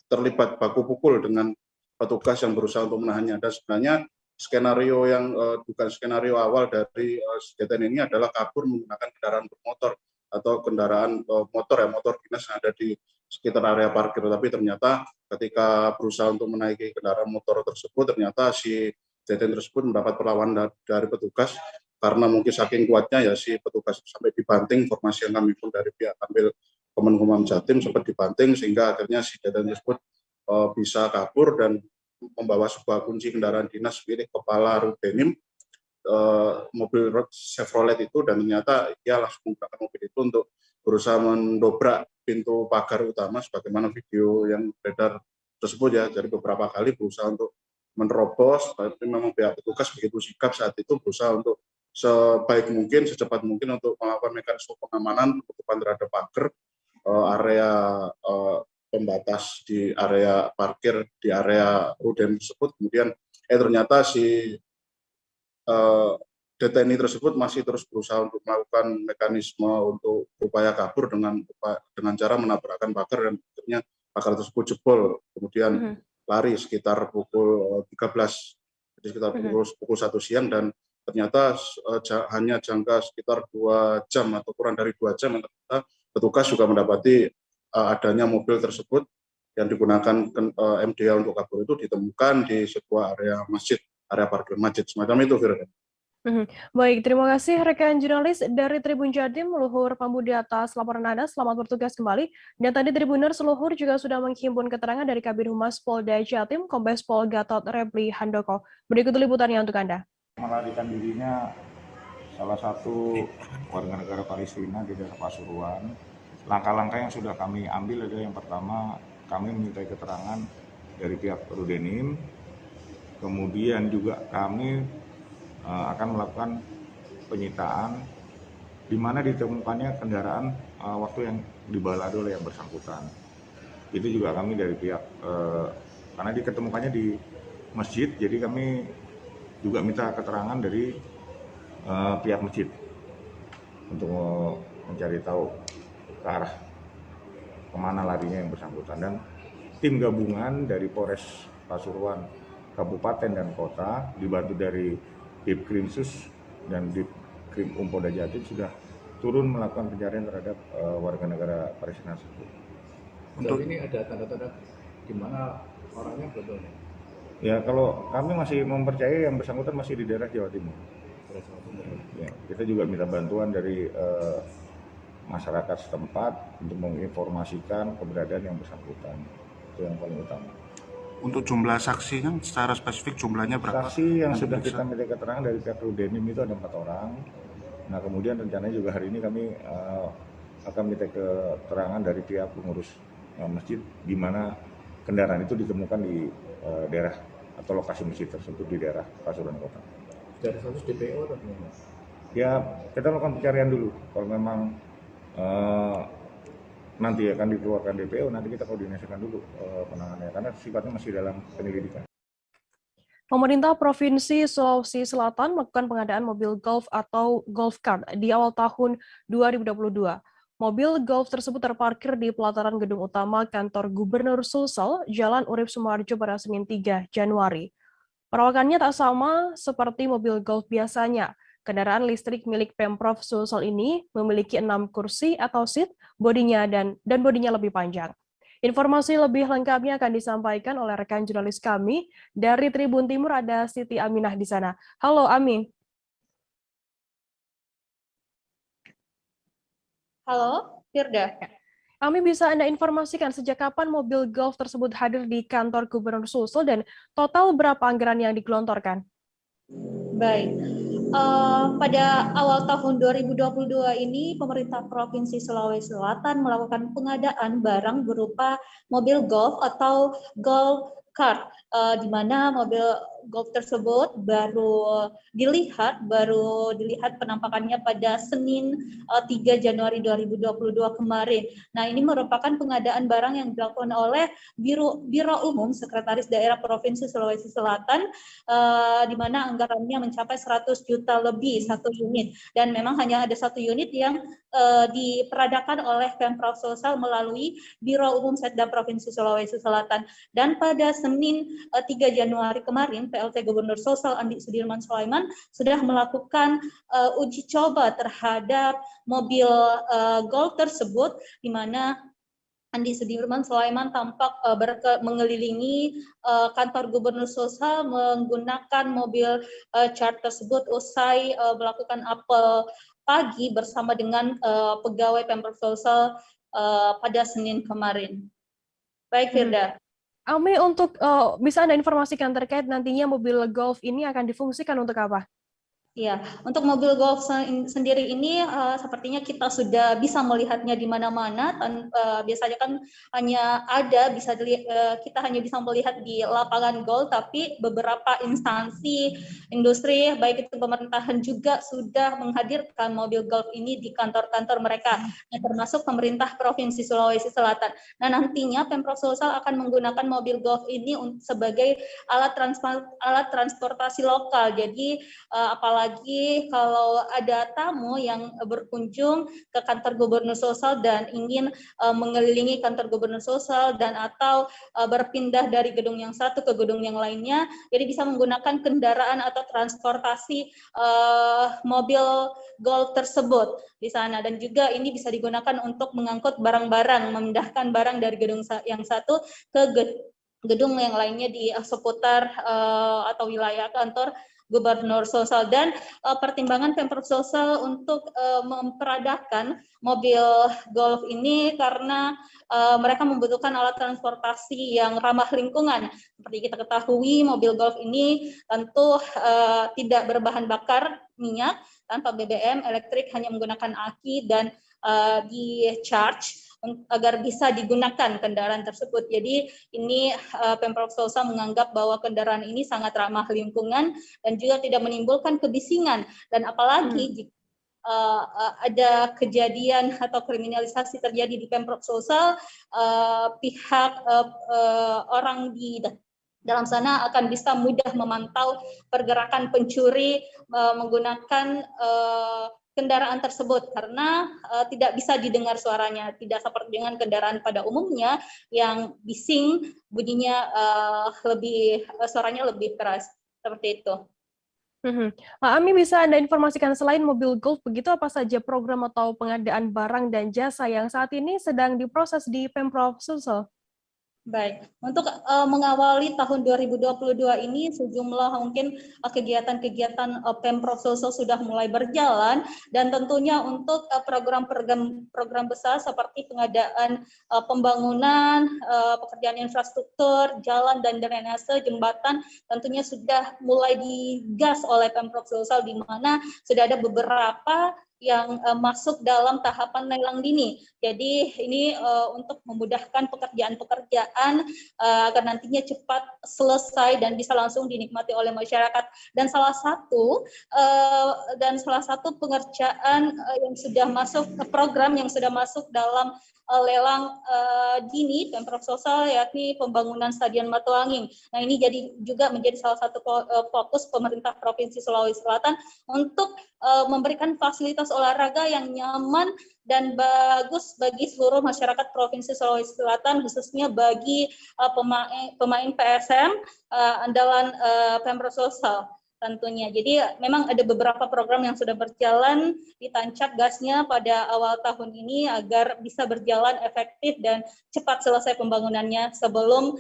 terlibat baku pukul dengan petugas yang berusaha untuk menahannya. Dan sebenarnya skenario yang bukan skenario awal dari deteni ini adalah kabur menggunakan kendaraan bermotor atau kendaraan motor dinas yang ada di sekitar area parkir. Tapi ternyata ketika berusaha untuk menaiki kendaraan motor tersebut, ternyata si deteni tersebut mendapat perlawanan dari petugas, karena mungkin saking kuatnya ya si petugas sampai dibanting. Informasi yang kami pun dari pihak Kanwil Kemenkumham Jatim sempat dibanting, sehingga akhirnya si deteni tersebut bisa kabur dan membawa sebuah kunci kendaraan dinas milik Kepala Rudenim, mobil Chevrolet itu, dan ternyata ia langsung menggunakan mobil itu untuk berusaha mendobrak pintu pagar utama sebagaimana video yang beredar tersebut ya. Jadi beberapa kali berusaha untuk menerobos, tapi memang pihak petugas begitu sigap saat itu, berusaha untuk sebaik mungkin, secepat mungkin untuk melakukan mekanisme pengamanan penutupan terhadap pagar area pembatas di area parkir di area Rudenim tersebut. Kemudian ternyata si deteni tersebut masih terus berusaha untuk melakukan mekanisme untuk upaya kabur dengan cara menabrakkan pagar, dan akhirnya pagar tersebut jebol, kemudian lari sekitar pukul 13, jadi sekitar pukul 1 siang, dan ternyata hanya jangka sekitar 2 jam atau kurang dari 2 jam, yang ternyata petugas juga mendapati adanya mobil tersebut yang digunakan MDH untuk kabur itu ditemukan di sebuah area masjid, area parkir masjid, semacam itu, Firda. Baik, terima kasih rekan jurnalis dari Tribun Jatim, Luhur Pambudi, atas laporan Anda. Selamat bertugas kembali. Dan tadi Tribuners, Luhur juga sudah menghimpun keterangan dari Kabid Humas Polda Jatim, Kombes Pol Gatot Repli Handoko. Berikut liputannya untuk Anda. Melarikan dirinya salah satu warga negara Palestina di daerah Pasuruan. Langkah-langkah yang sudah kami ambil adalah yang pertama, kami meminta keterangan dari pihak Rudenim, kemudian juga kami akan melakukan penyitaan di mana ditemukannya kendaraan waktu yang dibalado oleh yang bersangkutan. Itu juga kami dari pihak, karena diketemukannya di masjid, jadi kami juga minta keterangan dari pihak masjid untuk mencari tahu ke arah kemana larinya yang bersangkutan. Dan tim gabungan dari Polres Pasuruan kabupaten dan kota dibantu dari Ditkrimsus dan Ditkrim Polda Jatim sudah turun melakukan pencarian terhadap warga negara Palestina tersebut. Untuk ini ada tanda-tanda di mana orangnya betul? Ya, kalau kami masih mempercayai yang bersangkutan masih di daerah Jawa Timur. Ya, kita juga minta bantuan dari masyarakat setempat untuk menginformasikan keberadaan yang bersangkutan. Itu yang paling utama. Untuk jumlah saksi kan secara spesifik jumlahnya berapa? Saksi yang sudah kita minta keterangan dari pihak Rudenim itu ada 4 orang. Nah, kemudian rencananya juga hari ini kami akan minta keterangan dari pihak pengurus masjid di mana kendaraan itu ditemukan di daerah atau lokasi masjid tersebut di daerah Pasuruan Kota. Dari status DPO atau gimana? Ya, kita lakukan pencarian dulu. Kalau memang nanti akan dikeluarkan DPO, nanti kita koordinasikan dulu penanganannya karena sifatnya masih dalam penyelidikan. Pemerintah Provinsi Sulawesi Selatan melakukan pengadaan mobil golf atau golf cart di awal tahun 2022. Mobil golf tersebut terparkir di pelataran gedung utama kantor Gubernur Sulsel, Jalan Urip Sumoharjo pada Senin 3 Januari. Perawakannya tak sama seperti mobil golf biasanya. Kendaraan listrik milik Pemprov Sulsel ini memiliki 6 kursi atau seat, bodinya dan bodinya lebih panjang. Informasi lebih lengkapnya akan disampaikan oleh rekan jurnalis kami dari Tribun Timur, ada Siti Aminah di sana. Halo Amin. Halo, Firda. Ami, bisa Anda informasikan sejak kapan mobil golf tersebut hadir di kantor Gubernur Sulsel dan total berapa anggaran yang digelontorkan? Baik, pada awal tahun 2022 ini pemerintah Provinsi Sulawesi Selatan melakukan pengadaan barang berupa mobil golf atau golf cart, di mana mobil golf tersebut baru dilihat penampakannya pada Senin 3 Januari 2022 kemarin. Nah, ini merupakan pengadaan barang yang dilakukan oleh Biro Umum Sekretaris Daerah Provinsi Sulawesi Selatan, di mana anggarannya mencapai 100 juta lebih satu unit, dan memang hanya ada satu unit yang diperadakan oleh Pemprov Sulsel melalui Biro Umum Setda Provinsi Sulawesi Selatan. Dan pada Senin 3 Januari kemarin, PLT Gubernur Sulsel Andi Sudirman Sulaiman sudah melakukan uji coba terhadap mobil golf tersebut, di mana Andi Sudirman Sulaiman tampak mengelilingi kantor Gubernur Sulsel menggunakan mobil chart tersebut usai melakukan apel pagi bersama dengan pegawai Pemprov Sulsel pada Senin kemarin. Baik, Firda. Ami, untuk bisa Anda informasikan terkait nantinya mobil golf ini akan difungsikan untuk apa? Ya, untuk mobil golf sendiri ini sepertinya kita sudah bisa melihatnya di mana-mana. Biasanya kan hanya ada kita hanya bisa melihat di lapangan golf, tapi beberapa instansi industri baik itu pemerintahan juga sudah menghadirkan mobil golf ini di kantor-kantor mereka, termasuk pemerintah Provinsi Sulawesi Selatan. Nah, nantinya Pemprov Sulsel akan menggunakan mobil golf ini sebagai alat transportasi lokal. Jadi apalagi kalau ada tamu yang berkunjung ke kantor Gubernur Sulsel dan ingin mengelilingi kantor Gubernur Sulsel dan atau berpindah dari gedung yang satu ke gedung yang lainnya, jadi bisa menggunakan kendaraan atau transportasi mobil golf tersebut di sana, dan juga ini bisa digunakan untuk mengangkut barang-barang, memindahkan barang dari gedung yang satu ke gedung yang lainnya di seputar atau wilayah kantor Gubernur Sulsel. Dan pertimbangan Pemprov Sulsel untuk memperadakan mobil golf ini karena mereka membutuhkan alat transportasi yang ramah lingkungan. Seperti kita ketahui, mobil golf ini tentu tidak berbahan bakar minyak, tanpa BBM, elektrik, hanya menggunakan aki dan di-charge agar bisa digunakan kendaraan tersebut. Jadi ini Pemprov Sulsel menganggap bahwa kendaraan ini sangat ramah lingkungan dan juga tidak menimbulkan kebisingan. Dan apalagi jika ada kejadian atau kriminalisasi terjadi di Pemprov Sulsel, pihak orang di dalam sana akan bisa mudah memantau pergerakan pencuri menggunakan kendaraan tersebut karena tidak bisa didengar suaranya, tidak seperti dengan kendaraan pada umumnya yang bising, bunyinya suaranya lebih keras seperti itu. Ami, bisa Anda informasikan selain mobil Golf begitu apa saja program atau pengadaan barang dan jasa yang saat ini sedang diproses di Pemprov Sulsel? Baik, untuk mengawali tahun 2022 ini sejumlah mungkin kegiatan-kegiatan Pemprov Sulsel sudah mulai berjalan, dan tentunya untuk program besar seperti pengadaan pembangunan, pekerjaan infrastruktur, jalan dan drainase, jembatan tentunya sudah mulai digas oleh Pemprov Sulsel, di mana sudah ada beberapa yang masuk dalam tahapan lelang dini. Jadi ini untuk memudahkan pekerjaan-pekerjaan agar nantinya cepat selesai dan bisa langsung dinikmati oleh masyarakat. Dan salah satu pengerjaan yang sudah masuk ke program yang sudah masuk dalam lelang dini Pemprov Sulsel yakni pembangunan Stadion Matuanging. Nah, ini juga menjadi salah satu fokus pemerintah Provinsi Sulawesi Selatan untuk memberikan fasilitas olahraga yang nyaman dan bagus bagi seluruh masyarakat Provinsi Sulawesi Selatan, khususnya bagi pemain PSM andalan Pemprov Sulsel tentunya. Jadi memang ada beberapa program yang sudah berjalan, ditancap gasnya pada awal tahun ini agar bisa berjalan efektif dan cepat selesai pembangunannya sebelum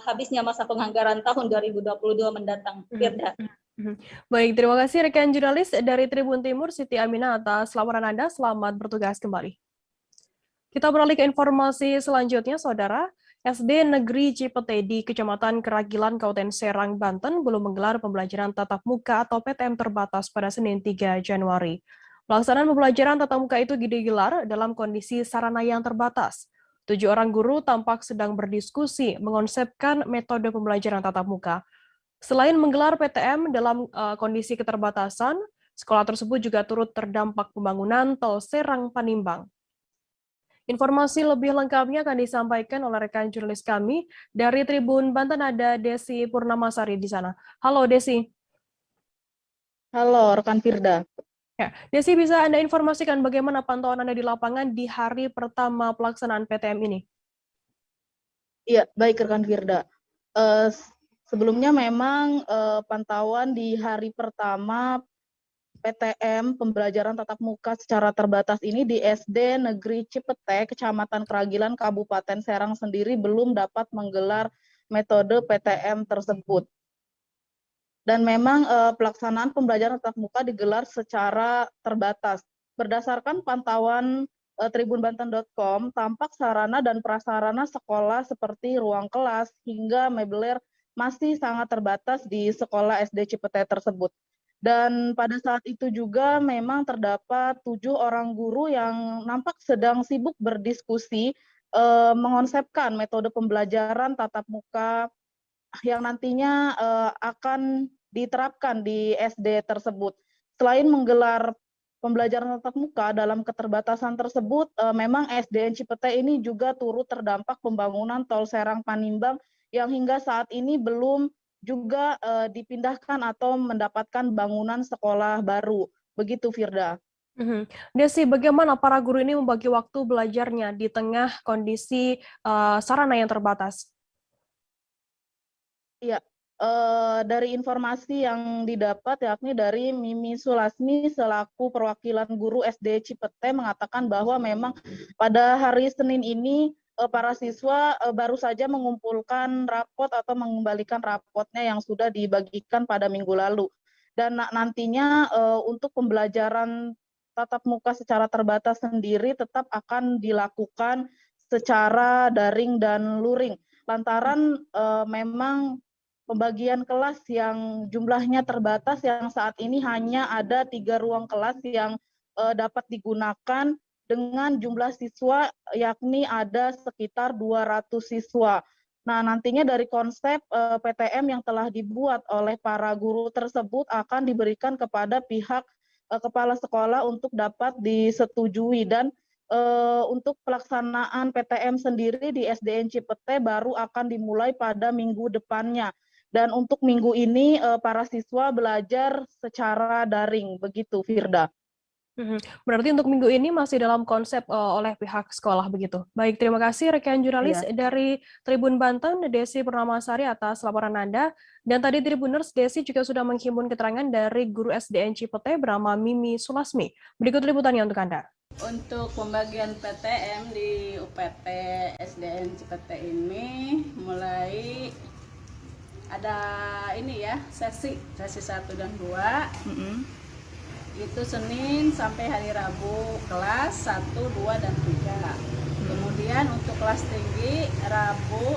habisnya masa penganggaran tahun 2022 mendatang. Firda. Baik, terima kasih rekan jurnalis dari Tribun Timur, Siti Aminah atas laporan Anda. Selamat bertugas kembali. Kita beralih ke informasi selanjutnya, Saudara. SD Negeri Cipete di Kecamatan Keragilan, Kabupaten Serang, Banten belum menggelar pembelajaran tatap muka atau PTM terbatas pada Senin 3 Januari. Pelaksanaan pembelajaran tatap muka itu digelar dalam kondisi sarana yang terbatas. 7 orang guru tampak sedang berdiskusi mengonsepkan metode pembelajaran tatap muka. Selain menggelar PTM dalam kondisi keterbatasan, sekolah tersebut juga turut terdampak pembangunan tol Serang-Panimbang. Informasi lebih lengkapnya akan disampaikan oleh rekan jurnalis kami dari Tribun Banten, ada Desi Purnamasari di sana. Halo Desi. Halo rekan Firda. Ya, Desi, bisa Anda informasikan bagaimana pantauan Anda di lapangan di hari pertama pelaksanaan PTM ini? Iya, baik rekan Firda. Sebelumnya memang pantauan di hari pertama PTM pembelajaran tatap muka secara terbatas ini di SD Negeri Cipete, Kecamatan Keragilan, Kabupaten Serang sendiri belum dapat menggelar metode PTM tersebut. Dan memang pelaksanaan pembelajaran tatap muka digelar secara terbatas. Berdasarkan pantauan tribunbanten.com, tampak sarana dan prasarana sekolah seperti ruang kelas hingga meubilir masih sangat terbatas di sekolah SD Cipete tersebut. Dan pada saat itu juga memang terdapat 7 orang guru yang nampak sedang sibuk berdiskusi mengonsepkan metode pembelajaran tatap muka yang nantinya akan diterapkan di SD tersebut. Selain menggelar pembelajaran tatap muka dalam keterbatasan tersebut, memang SDN Cipete ini juga turut terdampak pembangunan tol Serang-Panimbang yang hingga saat ini belum juga dipindahkan atau mendapatkan bangunan sekolah baru. Begitu, Firda. Desi, bagaimana para guru ini membagi waktu belajarnya di tengah kondisi sarana yang terbatas? Iya, dari informasi yang didapat yakni dari Mimi Sulasmi selaku perwakilan guru SD Cipete mengatakan bahwa memang pada hari Senin ini para siswa baru saja mengumpulkan rapot atau mengembalikan rapotnya yang sudah dibagikan pada minggu lalu. Dan nantinya untuk pembelajaran tatap muka secara terbatas sendiri tetap akan dilakukan secara daring dan luring. Lantaran memang pembagian kelas yang jumlahnya terbatas, yang saat ini hanya ada 3 ruang kelas yang dapat digunakan dengan jumlah siswa yakni ada sekitar 200 siswa. Nah, nantinya dari konsep PTM yang telah dibuat oleh para guru tersebut akan diberikan kepada pihak kepala sekolah untuk dapat disetujui, dan untuk pelaksanaan PTM sendiri di SDN Cipete baru akan dimulai pada minggu depannya. Dan untuk minggu ini para siswa belajar secara daring, begitu Firda. Berarti untuk minggu ini masih dalam konsep oleh pihak sekolah begitu. Baik, terima kasih rekan jurnalis Iya. dari Tribun Banten, Desi Purnamasari atas laporan Anda. Dan tadi Tribuners, Desi juga sudah menghimpun keterangan dari guru SDN Cipete bernama Mimi Sulasmi. Berikut liputannya untuk Anda. Untuk pembagian PTM di UPT SDN Cipete ini mulai ada ini ya, sesi 1 dan 2. Itu Senin sampai hari Rabu kelas 1, 2, dan 3. Kemudian untuk kelas tinggi Rabu,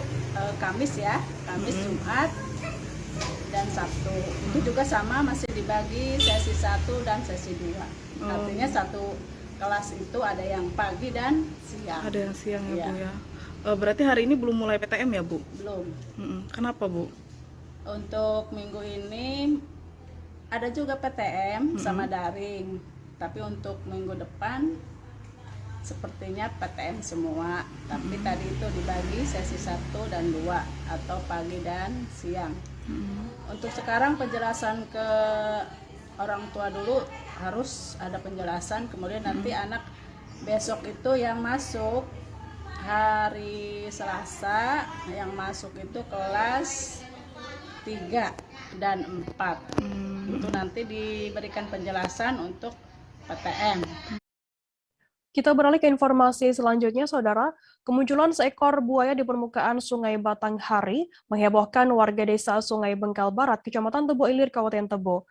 Kamis ya, Kamis, Jumat, dan Sabtu. Itu juga sama, masih dibagi sesi 1 dan sesi 2. Artinya satu kelas itu ada yang pagi dan siang. Ada yang siang ya, Bu ya. Berarti hari ini belum mulai PTM ya, Bu? Belum. Kenapa, Bu? Untuk minggu ini ada juga PTM sama daring, tapi untuk minggu depan sepertinya PTM semua. Tapi tadi itu dibagi sesi 1 dan 2 atau pagi dan siang. Untuk sekarang penjelasan ke orang tua dulu, harus ada penjelasan, kemudian nanti anak besok itu yang masuk hari Selasa, yang masuk itu kelas 3 dan 4. Itu nanti diberikan penjelasan untuk PTM. Kita beralih ke informasi selanjutnya, Saudara. Kemunculan seekor buaya di permukaan Sungai Batanghari menghebohkan warga desa Sungai Bengkal Barat, Kecamatan Tebo Ilir, Kabupaten Tebo.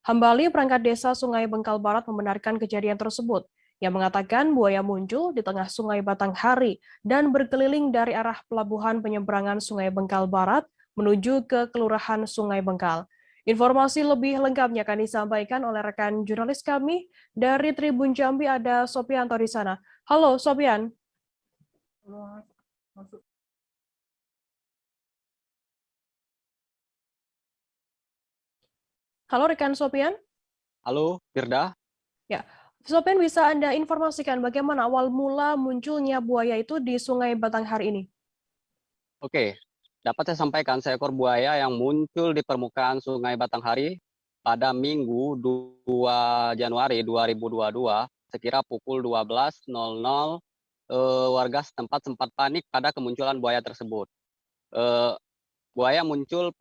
Hambali perangkat desa Sungai Bengkal Barat membenarkan kejadian tersebut. Yang mengatakan buaya muncul di tengah Sungai Batanghari dan berkeliling dari arah pelabuhan penyeberangan Sungai Bengkal Barat menuju ke Kelurahan Sungai Bengkal. Informasi lebih lengkapnya akan disampaikan oleh rekan jurnalis kami dari Tribun Jambi, ada Sopianto di sana. Halo Sopian. Halo rekan Sopian. Halo Firda. Ya, Sopian, bisa Anda informasikan bagaimana awal mula munculnya buaya itu di Sungai Batanghari ini? Oke, dapat saya sampaikan seekor buaya yang muncul di permukaan Sungai Batanghari pada Minggu 2 Januari 2022 sekira pukul 12.00. Warga setempat sempat panik pada kemunculan buaya tersebut. Buaya muncul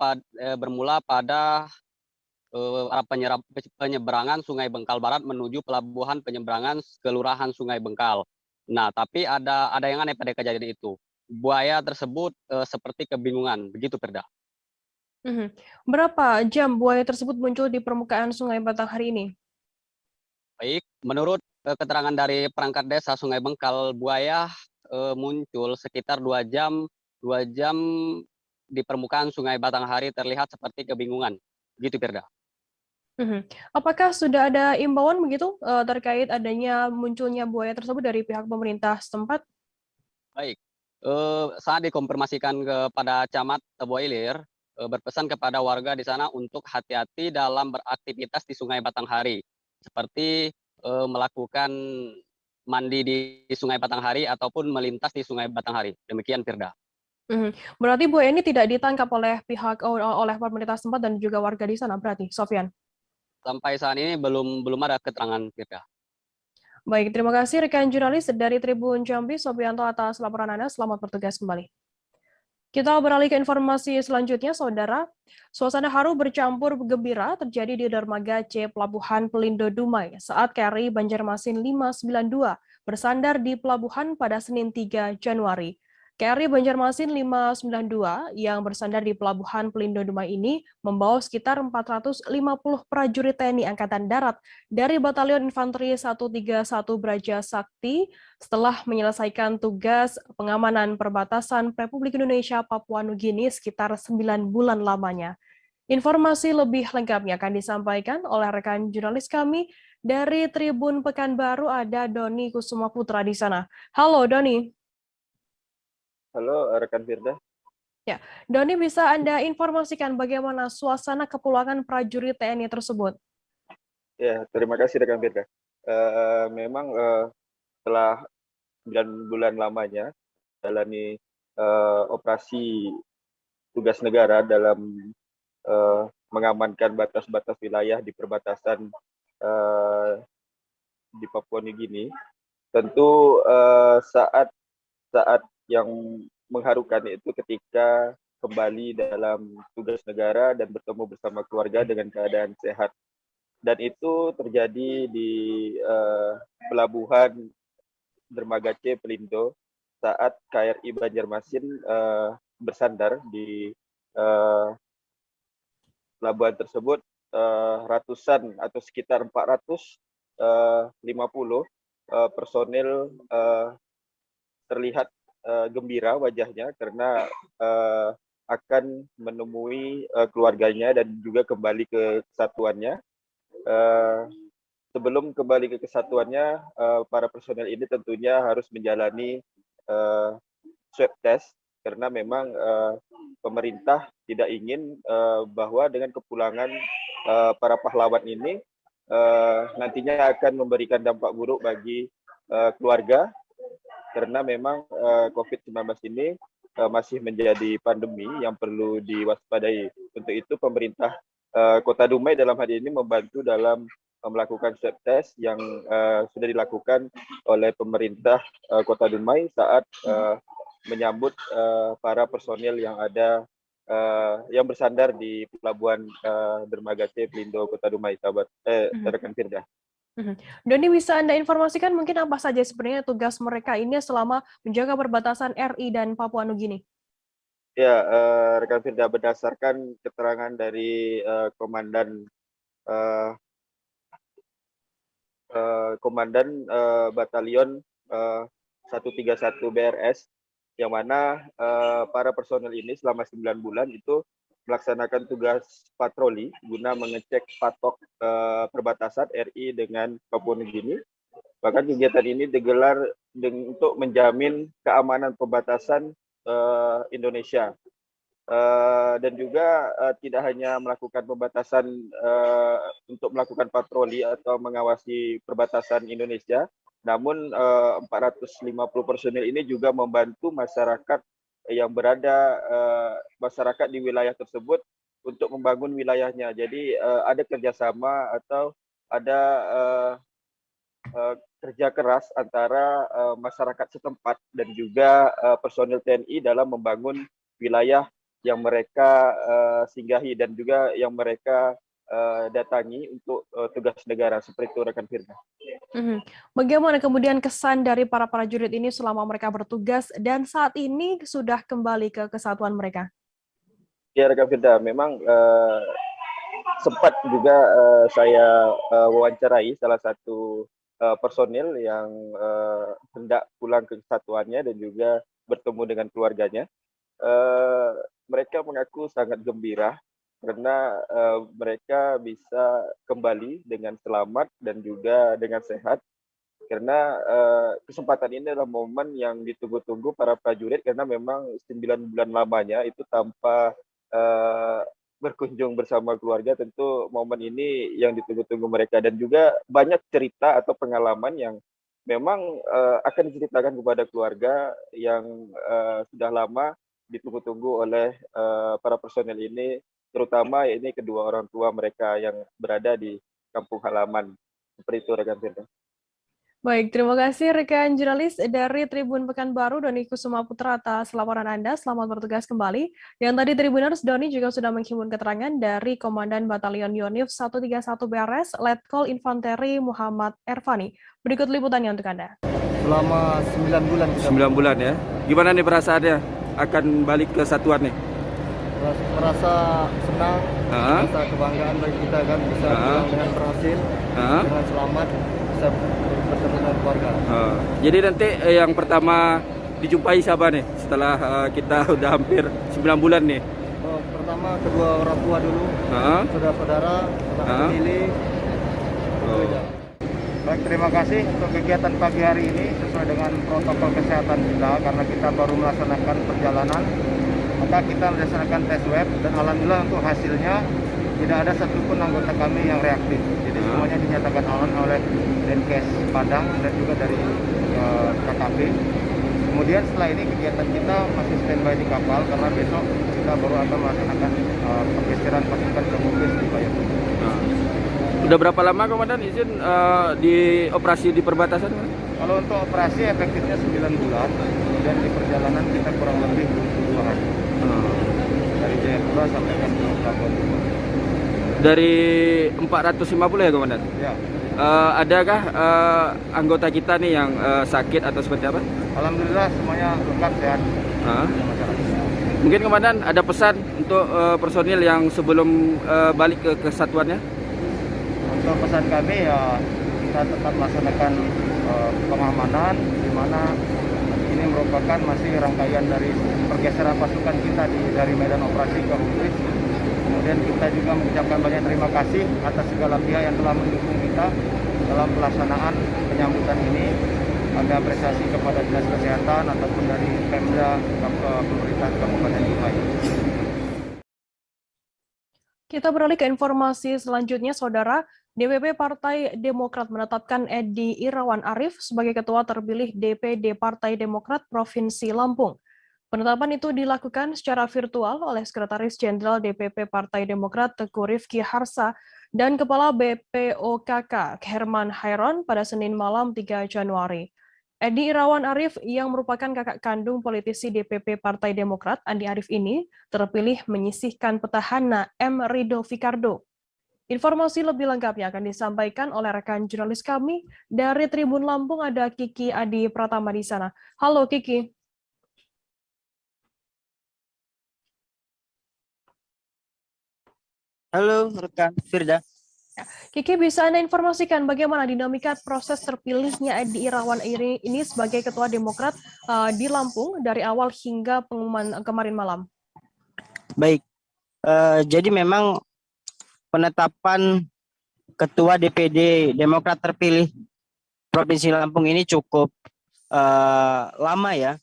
bermula pada penyeberangan Sungai Bengkal Barat menuju pelabuhan penyeberangan Kelurahan Sungai Bengkal. Nah, tapi ada yang aneh pada kejadian itu. Buaya tersebut seperti kebingungan, begitu Firda. Berapa jam buaya tersebut muncul di permukaan Sungai Batanghari ini? Baik, menurut keterangan dari perangkat desa Sungai Bengkal, buaya muncul sekitar 2 jam di permukaan Sungai Batanghari, terlihat seperti kebingungan, begitu Firda. Apakah sudah ada imbauan begitu terkait adanya munculnya buaya tersebut dari pihak pemerintah setempat? Baik, saat dikonfirmasikan kepada Camat Tebo Ilir, berpesan kepada warga di sana untuk hati-hati dalam beraktivitas di Sungai Batanghari, seperti melakukan mandi di Sungai Batanghari ataupun melintas di Sungai Batanghari. Demikian Firda. Berarti buaya ini tidak ditangkap oleh oleh pemerintah setempat dan juga warga di sana, berarti, Sofyan? Sampai saat ini belum ada keterangan Firda. Baik, terima kasih rekan jurnalis dari Tribun Jambi, Sopianto, atas laporan Anda. Selamat bertugas kembali. Kita beralih ke informasi selanjutnya, Saudara. Suasana haru bercampur gembira terjadi di dermaga C Pelabuhan Pelindo Dumai saat KRI Banjarmasin 592 bersandar di pelabuhan pada Senin 3 Januari. KRI Banjarmasin 592 yang bersandar di Pelabuhan Pelindo Dumai ini membawa sekitar 450 prajurit TNI Angkatan Darat dari Batalion Infanteri 131 Braja Sakti setelah menyelesaikan tugas pengamanan perbatasan Republik Indonesia Papua Nugini sekitar 9 bulan lamanya. Informasi lebih lengkapnya akan disampaikan oleh rekan jurnalis kami dari Tribun Pekanbaru, ada Doni Kusuma Putra di sana. Halo Doni. Halo rekan Firda. Ya, Doni, bisa Anda informasikan bagaimana suasana kepulangan prajurit TNI tersebut? Ya, terima kasih rekan Firda. Memang setelah 9 bulan lamanya menjalani operasi tugas negara dalam mengamankan batas-batas wilayah di perbatasan di Papua Nugini, tentu saat yang mengharukan itu ketika kembali dalam tugas negara dan bertemu bersama keluarga dengan keadaan sehat. Dan itu terjadi di pelabuhan Dermaga C Pelindo saat KRI Banjarmasin bersandar di pelabuhan tersebut. Ratusan atau sekitar 450 personil terlihat gembira wajahnya karena akan menemui keluarganya dan juga kembali ke kesatuannya. Sebelum kembali ke kesatuannya, para personel ini tentunya harus menjalani swab test karena memang pemerintah tidak ingin bahwa dengan kepulangan para pahlawan ini nantinya akan memberikan dampak buruk bagi keluarga karena memang COVID-19 ini masih menjadi pandemi yang perlu diwaspadai. Untuk itu pemerintah Kota Dumai dalam hal ini membantu dalam melakukan swab test yang sudah dilakukan oleh pemerintah Kota Dumai saat menyambut para personil yang ada yang bersandar di pelabuhan Dermaga C Pelindo Kota Dumai, sahabat rekan Firda. Doni, bisa Anda informasikan mungkin apa saja sebenarnya tugas mereka ini selama menjaga perbatasan RI dan Papua Nugini? Ya, rekan Firda, berdasarkan keterangan dari Komandan Batalion 131 BRS, yang mana para personel ini selama 9 bulan itu melaksanakan tugas patroli guna mengecek patok perbatasan RI dengan Papua Nugini. Bahkan kegiatan ini digelar untuk menjamin keamanan perbatasan Indonesia. Dan juga tidak hanya melakukan pembatasan untuk melakukan patroli atau mengawasi perbatasan Indonesia, namun 450 personil ini juga membantu masyarakat yang berada masyarakat di wilayah tersebut untuk membangun wilayahnya. Jadi ada kerjasama atau ada kerja keras antara masyarakat setempat dan juga personil TNI dalam membangun wilayah yang mereka singgahi dan juga yang mereka datangi untuk tugas negara, seperti itu rekan Firda. Bagaimana kemudian kesan dari para prajurit ini selama mereka bertugas dan saat ini sudah kembali ke kesatuan mereka? Ya rekan Firda, memang sempat juga saya wawancarai salah satu personil yang hendak pulang ke kesatuannya dan juga bertemu dengan keluarganya. Mereka mengaku sangat gembira karena mereka bisa kembali dengan selamat dan juga dengan sehat. Karena kesempatan ini adalah momen yang ditunggu-tunggu para prajurit karena memang 9 bulan lamanya itu tanpa berkunjung bersama keluarga. Tentu momen ini yang ditunggu-tunggu mereka dan juga banyak cerita atau pengalaman yang memang akan diceritakan kepada keluarga yang sudah lama ditunggu-tunggu oleh para personel ini, terutama ini kedua orang tua mereka yang berada di kampung halaman. Seperti itu rekan Firda. Baik, terima kasih rekan jurnalis dari Tribun Pekanbaru, Doni Kusuma Putra atas laporan Anda. Selamat bertugas kembali. Dan tadi Tribuners, Doni juga sudah menghimpun keterangan dari Komandan Batalion Yonif 131 BRS, Letkol Infanteri Muhammad Ervani. Berikut liputannya untuk Anda. Selama 9 bulan. 9 bulan ya. Gimana nih perasaannya akan balik ke satuan nih? Merasa senang, merasa kebanggaan bagi kita kan bisa pulang dengan berhasil, dengan selamat, bisa bertemu dengan keluarga. Jadi nanti yang pertama dijumpai siapa nih setelah kita udah hampir 9 bulan nih? Pertama kedua orang tua dulu, saudara-saudara, saudara pemilih. Baik, terima kasih untuk kegiatan pagi hari ini sesuai dengan protokol kesehatan kita karena kita baru melaksanakan perjalanan. Maka kita melaksanakan tes swab dan alhamdulillah untuk hasilnya tidak ada satupun anggota kami yang reaktif. Jadi semuanya dinyatakan aman oleh Dinkes Padang dan juga dari KKP. Kemudian setelah ini kegiatan kita masih standby di kapal karena besok kita baru akan melaksanakan pergeseran pasukan ke Mubis di Payakumbuh. Udah berapa lama Komandan izin di operasi di perbatasan? Kalau untuk operasi efektifnya 9 bulan, dan di perjalanan kita kurang lebih 22 hari. Dari Jayapura sampai ke Labuan. Dari 450 ya Komandan? Ya. Adakah anggota kita nih yang sakit atau seperti apa? Alhamdulillah semuanya lengkap sehat. Mungkin Komandan ada pesan untuk personil yang sebelum balik ke kesatuannya? Untuk pesan kami ya kita tetap melaksanakan pengamanan, di mana ini merupakan masih rangkaian dari pergeseran pasukan kita dari medan operasi ke Hubris. Kemudian kita juga mengucapkan banyak terima kasih atas segala pihak yang telah mendukung kita dalam pelaksanaan penyambutan ini. Ada apresiasi kepada Dinas Kesehatan ataupun dari Pemda Pemerintahan Kabupaten Dumai. Kita beralih ke informasi selanjutnya, Saudara. DPP Partai Demokrat menetapkan Edi Irawan Arif sebagai Ketua terpilih DPD Partai Demokrat Provinsi Lampung. Penetapan itu dilakukan secara virtual oleh Sekretaris Jenderal DPP Partai Demokrat Teguh Rifki Harsa dan Kepala BPOKK Herman Hairon pada Senin malam 3 Januari. Edi Irawan Arif yang merupakan kakak kandung politisi DPP Partai Demokrat Andi Arief ini terpilih menyisihkan petahana M. Rido Fikardo. Informasi lebih lengkapnya akan disampaikan oleh rekan jurnalis kami dari Tribun Lampung, ada Kiki Adi Pratama di sana. Halo Kiki. Halo rekan Firda. Kiki, bisa Anda informasikan bagaimana dinamika proses terpilihnya Edi Irawan ini sebagai Ketua Demokrat di Lampung dari awal hingga pengumuman kemarin malam? Baik, jadi memang penetapan Ketua DPD Demokrat terpilih Provinsi Lampung ini cukup lama ya,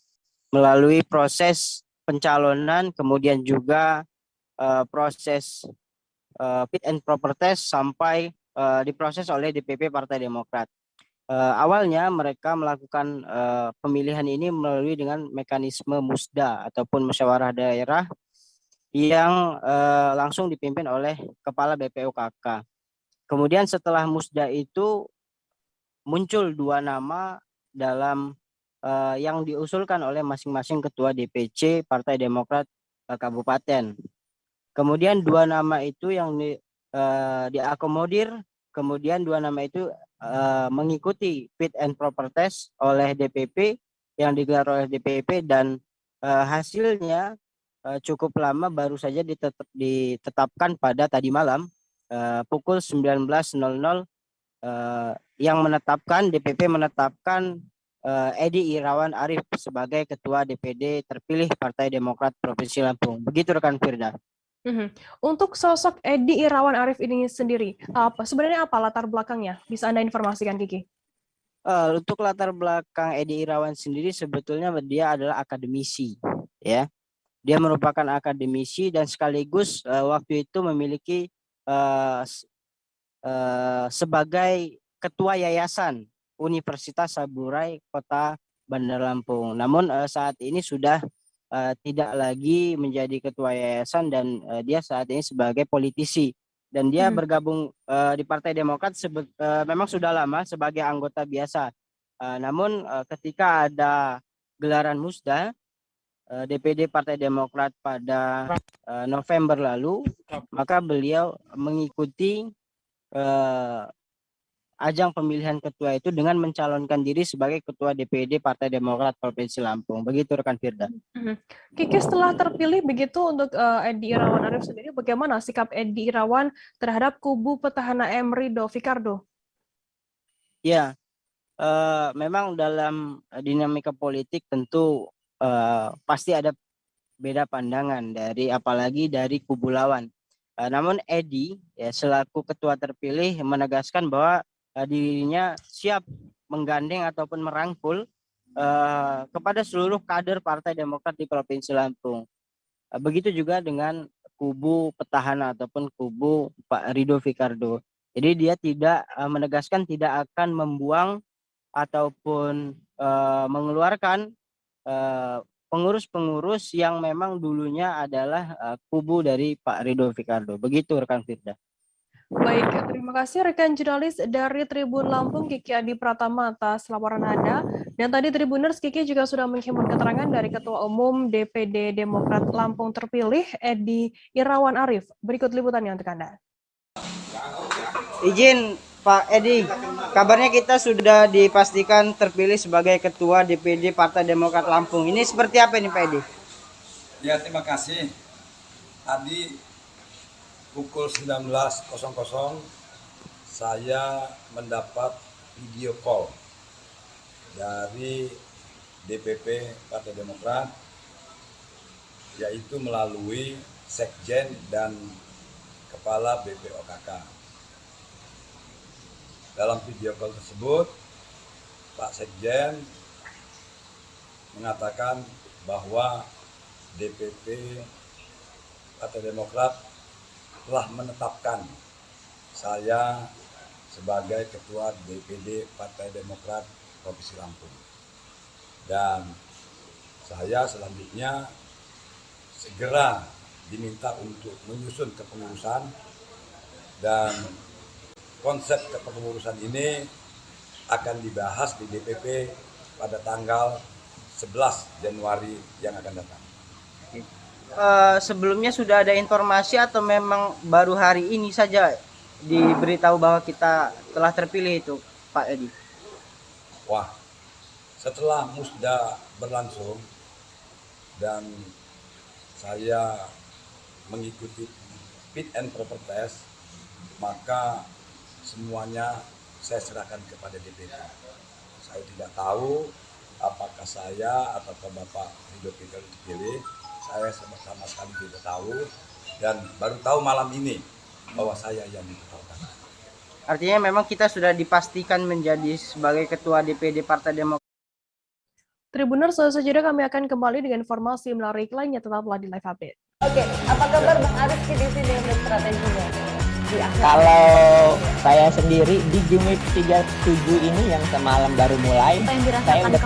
melalui proses pencalonan, kemudian juga proses fit and proper test sampai diproses oleh DPP Partai Demokrat. Awalnya mereka melakukan pemilihan ini melalui dengan mekanisme musda ataupun musyawarah daerah yang langsung dipimpin oleh Kepala BPOKK. Kemudian setelah musda itu muncul 2 nama dalam yang diusulkan oleh masing-masing Ketua DPC Partai Demokrat Kabupaten. Kemudian 2 nama itu yang diakomodir, kemudian 2 nama itu mengikuti fit and proper test oleh DPP yang digelar oleh DPP dan hasilnya cukup lama, baru saja ditetapkan pada tadi malam pukul 19.00 yang menetapkan DPP menetapkan Edi Irawan Arif sebagai Ketua DPD terpilih Partai Demokrat Provinsi Lampung. Begitu rekan Firda. Untuk sosok Edi Irawan Arif ini sendiri, sebenarnya apa latar belakangnya? Bisa Anda informasikan, Kiki? Untuk latar belakang Edi Irawan sendiri sebetulnya dia adalah akademisi, ya. Dia merupakan akademisi dan sekaligus waktu itu memiliki sebagai ketua yayasan Universitas Saburai Kota Bandar Lampung. Namun saat ini sudah tidak lagi menjadi ketua yayasan dan dia saat ini sebagai politisi. Dan dia bergabung di Partai Demokrat memang sudah lama sebagai anggota biasa. Namun ketika ada gelaran musda DPD Partai Demokrat pada November lalu, maka beliau mengikuti ajang pemilihan ketua itu dengan mencalonkan diri sebagai Ketua DPD Partai Demokrat Provinsi Lampung. Begitu rekan Firda. Kiki, setelah terpilih begitu untuk Edi Irawan Arif sendiri, bagaimana sikap Edi Irawan terhadap kubu petahana M. Rido Fikardo? Ya, memang dalam dinamika politik tentu pasti ada beda pandangan apalagi dari kubu lawan. Namun Edi ya, selaku ketua terpilih menegaskan bahwa dirinya siap menggandeng ataupun merangkul kepada seluruh kader Partai Demokrat di Provinsi Lampung. Begitu juga dengan kubu petahana ataupun kubu Pak Rido Fikardo. Jadi dia tidak menegaskan tidak akan membuang ataupun mengeluarkan pengurus-pengurus yang memang dulunya adalah kubu dari Pak Rido Fikardo. Begitu rekan Firda. Baik, terima kasih rekan jurnalis dari Tribun Lampung Kiki Adi Pratama atas laporan Anda. Dan tadi Tribuners, Kiki juga sudah menghimpun keterangan dari Ketua Umum DPD Demokrat Lampung terpilih, Edi Irawan Arif. Berikut liputannya untuk Anda. Izin Pak Edi, kabarnya kita sudah dipastikan terpilih sebagai Ketua DPD Partai Demokrat Lampung. Ini seperti apa nih Pak Edi? Ya, terima kasih. Tadi pukul 19.00 saya mendapat video call dari DPP Partai Demokrat, yaitu melalui Sekjen dan Kepala BPOKK. Dalam video call tersebut, Pak Sekjen mengatakan bahwa DPP Partai Demokrat telah menetapkan saya sebagai Ketua DPD Partai Demokrat Provinsi Lampung. Dan saya selanjutnya segera diminta untuk menyusun kepengurusan, dan konsep kepengurusan ini akan dibahas di DPP pada tanggal 11 Januari yang akan datang. Sebelumnya sudah ada informasi atau memang baru hari ini saja diberitahu bahwa kita telah terpilih itu, Pak Edi? Wah, setelah musda berlangsung dan saya mengikuti fit and proper test, maka semuanya saya serahkan kepada DPP. Saya tidak tahu apakah saya atau Bapak Ridho Pikal dipilih. Saya sama sekali tidak tahu, dan baru tahu malam ini bahwa saya yang ditetapkan. Artinya memang kita sudah dipastikan menjadi sebagai Ketua DPD Partai Demokrat. Tribuners, selanjutnya kami akan kembali dengan informasi menarik lainnya, tetaplah di Live Update. Oke, apa kabar Bang Aris di sini untuk strateginya? Kalau saya sendiri di Jumit 37 ini yang semalam baru mulai, saya udah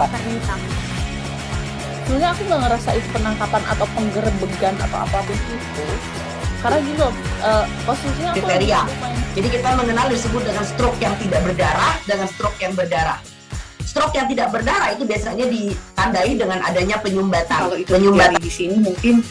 sebenarnya aku nggak ngerasa itu penangkapan atau penggerebegan atau apapun itu, karena gitu posisinya aku kriteria. Jadi kita mengenal disebut dengan stroke yang tidak berdarah dengan stroke yang berdarah. Stroke yang tidak berdarah itu biasanya ditandai dengan adanya penyumbatan. Kalau itu terjadi di sini mungkin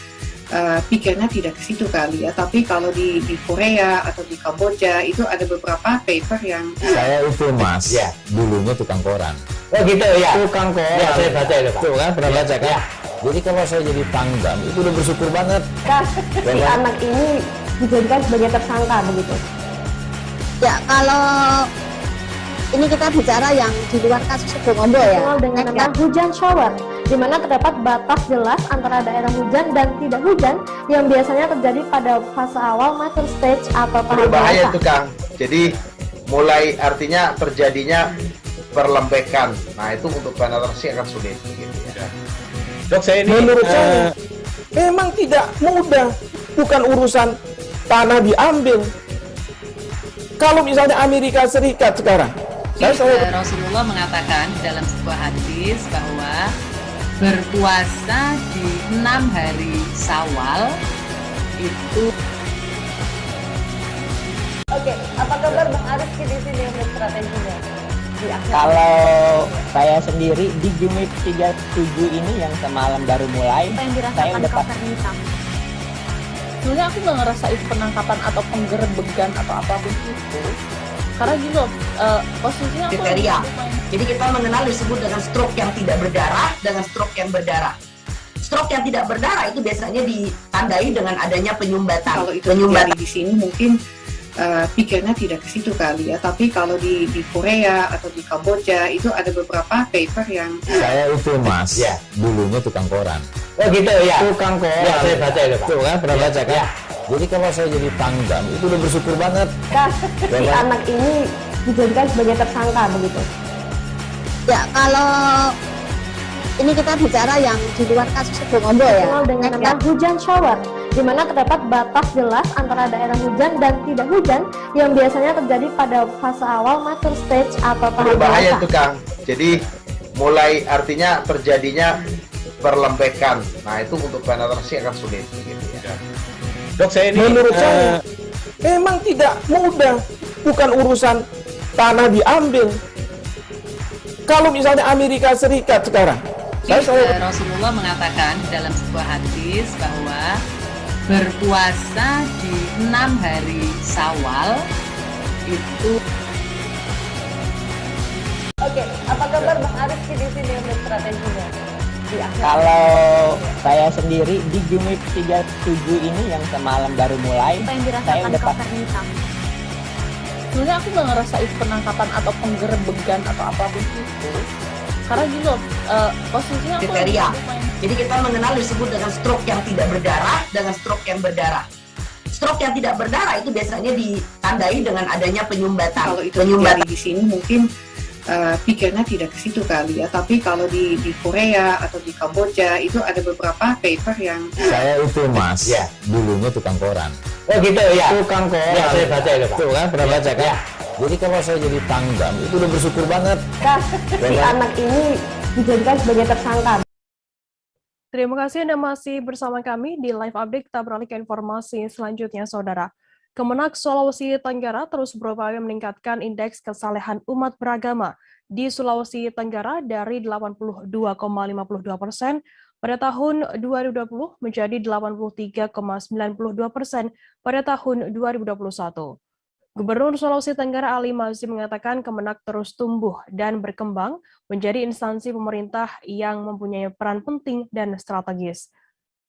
pikirnya tidak ke situ kali ya, tapi kalau di Korea atau di Kamboja itu ada beberapa paper yang saya itu Mas, ya, dulunya tukang koran. Oh gitu ya. Tukang koran. Ya, saya baca itu Pak. Tuh kan pernah baca kan? Ya. Jadi kalau saya jadi Pangdam itu udah bersyukur banget. Si anak ini dijadikan sebagai tersangka begitu. Ya, kalau ini kita bicara yang di luar kasus Bongombo ya. Dengan nama hujan shower, di mana terdapat batas jelas antara daerah hujan dan tidak hujan yang biasanya terjadi pada fase awal mature stage atau tahap berbahaya itu Kang. Jadi mulai artinya terjadinya perlembekan. Nah itu untuk penetrasi akan sulit. Gitu ya. Dok, saya ini menurut saya memang tidak mudah. Bukan urusan tanah diambil. Kalau misalnya Amerika Serikat sekarang, Rasulullah mengatakan dalam sebuah hadis bahwa berpuasa di 6 hari Syawal itu. Oke, apa kabar Bang Aris di sini untuk strateginya? Kalau saya sendiri di Jumit 37 ini yang semalam baru mulai, saya udah sebenarnya aku nggak ngerasa itu penangkapan atau penggerebegan atau apapun itu, karena gitu posisinya kriteria. Jadi kita mengenal disebut dengan stroke yang tidak berdarah dengan stroke yang berdarah. Stroke yang tidak berdarah itu biasanya ditandai dengan adanya penyumbatan. Kalau itu terjadi di sini mungkin pikirnya tidak ke situ kali ya, tapi kalau di Korea atau di Kamboja itu ada beberapa paper yang saya itu Mas, ya, dulunya tukang koran. Oh gitu ya. Tukang koran. Ya, saya baca itu Pak. Tuh kan pernah baca kan? Ya. Jadi kalau saya jadi Pangdam itu udah bersyukur banget. Si anak ini dijadikan sebagai tersangka begitu. Ya, kalau ini kita bicara yang di luar kasus Bongombo ya. Dengan nama hujan shower, di mana terdapat batas jelas antara daerah hujan dan tidak hujan yang biasanya terjadi pada fase awal mature stage atau tahap berbahaya itu Kang. Jadi mulai artinya terjadinya perlembekan. Nah itu untuk penetrasi akan sulit. Gitu ya. Dok, saya ini menurut saya Memang tidak mudah, bukan urusan tanah diambil. Kalau misalnya Amerika Serikat sekarang, Rasulullah mengatakan dalam sebuah hadis bahwa berpuasa di 6 hari Syawal itu. Oke, apa kabar Bang Arif di sini untuk strateginya? Kalau saya sendiri di Jumip 37 ini yang semalam baru mulai, Apa yang saya dirasakan udah Kak Fernita? Sebenarnya aku nggak ngerasain penangkapan atau penggerebegan atau apapun itu, karena gini loh, posisinya aku kriteria. Jadi kita mengenal disebut dengan stroke yang tidak berdarah dengan stroke yang berdarah. Stroke yang tidak berdarah itu biasanya ditandai dengan adanya penyumbatan. Kalau itu terjadi di sini mungkin pikirnya tidak ke situ kali ya, tapi kalau di Korea atau di Kamboja itu ada beberapa paper yang Saya itu Mas, dulunya tukang koran. Oh gitu ya. Tukang koran. Ya, saya baca itu Pak. Tuh kan, pernah baca kan? Jadi kalau saya jadi tanggam, itu udah bersyukur banget. Si anak ini dijadikan sebagai tersangka. Terima kasih Anda masih bersama kami di Live Update. Kita beralih ke informasi selanjutnya, Saudara. Kemenak Sulawesi Tenggara terus berupaya meningkatkan indeks kesalehan umat beragama di Sulawesi Tenggara dari 82,52% pada tahun 2020 menjadi 83,92% pada tahun 2021. Gubernur Sulawesi Tenggara Ali Mazzi mengatakan Kemenak terus tumbuh dan berkembang menjadi instansi pemerintah yang mempunyai peran penting dan strategis.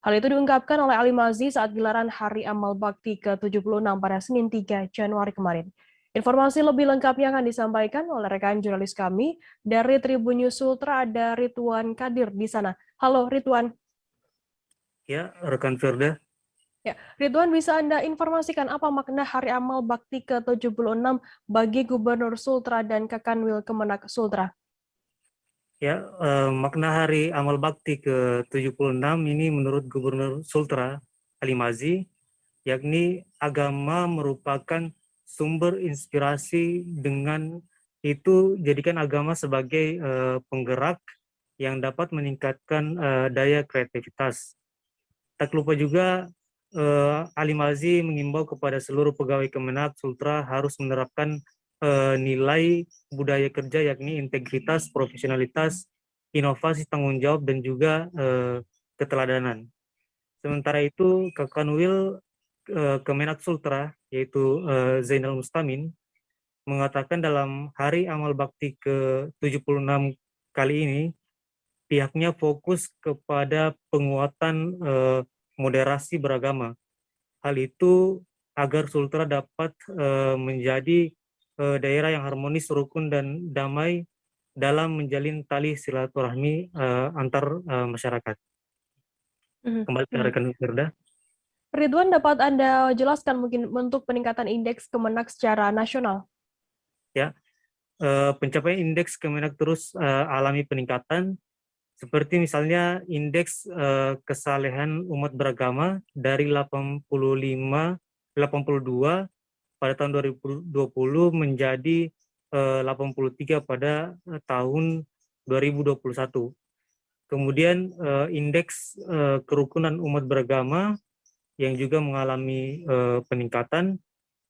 Hal itu diungkapkan oleh Ali Mazzi saat gelaran Hari Amal Bakti ke-76 pada Senin 3 Januari kemarin. Informasi lebih lengkapnya akan disampaikan oleh rekan jurnalis kami dari Tribun News Ultra, ada Ridwan Kadir di sana. Halo Ridwan. Ya, rekan Firda. Ya, Ridwan, bisa Anda informasikan apa makna Hari Amal Bakti ke-76 bagi Gubernur Sultra dan Kakanwil Kemenak Sultra? Ya, makna Hari Amal Bakti ke-76 ini menurut Gubernur Sultra Ali Mazzi, yakni agama merupakan sumber inspirasi, dengan itu jadikan agama sebagai penggerak yang dapat meningkatkan daya kreativitas. Tak lupa juga Ali Mazzi mengimbau kepada seluruh pegawai Kemenak Sultra harus menerapkan nilai budaya kerja, yakni integritas, profesionalitas, inovasi, tanggung jawab, dan juga keteladanan. Sementara itu, Kakanwil Kemenak Sultra, yaitu Zainal Mustamin, mengatakan dalam Hari Amal Bakti ke-76 kali ini, pihaknya fokus kepada penguatan moderasi beragama. Hal itu agar Sultra dapat menjadi daerah yang harmonis, rukun, dan damai dalam menjalin tali silaturahmi antar masyarakat. Kembali ke rekan Firda. Ridwan, dapat Anda jelaskan mungkin untuk peningkatan indeks Kemenak secara nasional? Ya, pencapaian indeks Kemenak terus alami peningkatan, seperti misalnya indeks kesalehan umat beragama dari 82 pada tahun 2020 menjadi 83 pada tahun 2021. Kemudian indeks kerukunan umat beragama yang juga mengalami peningkatan,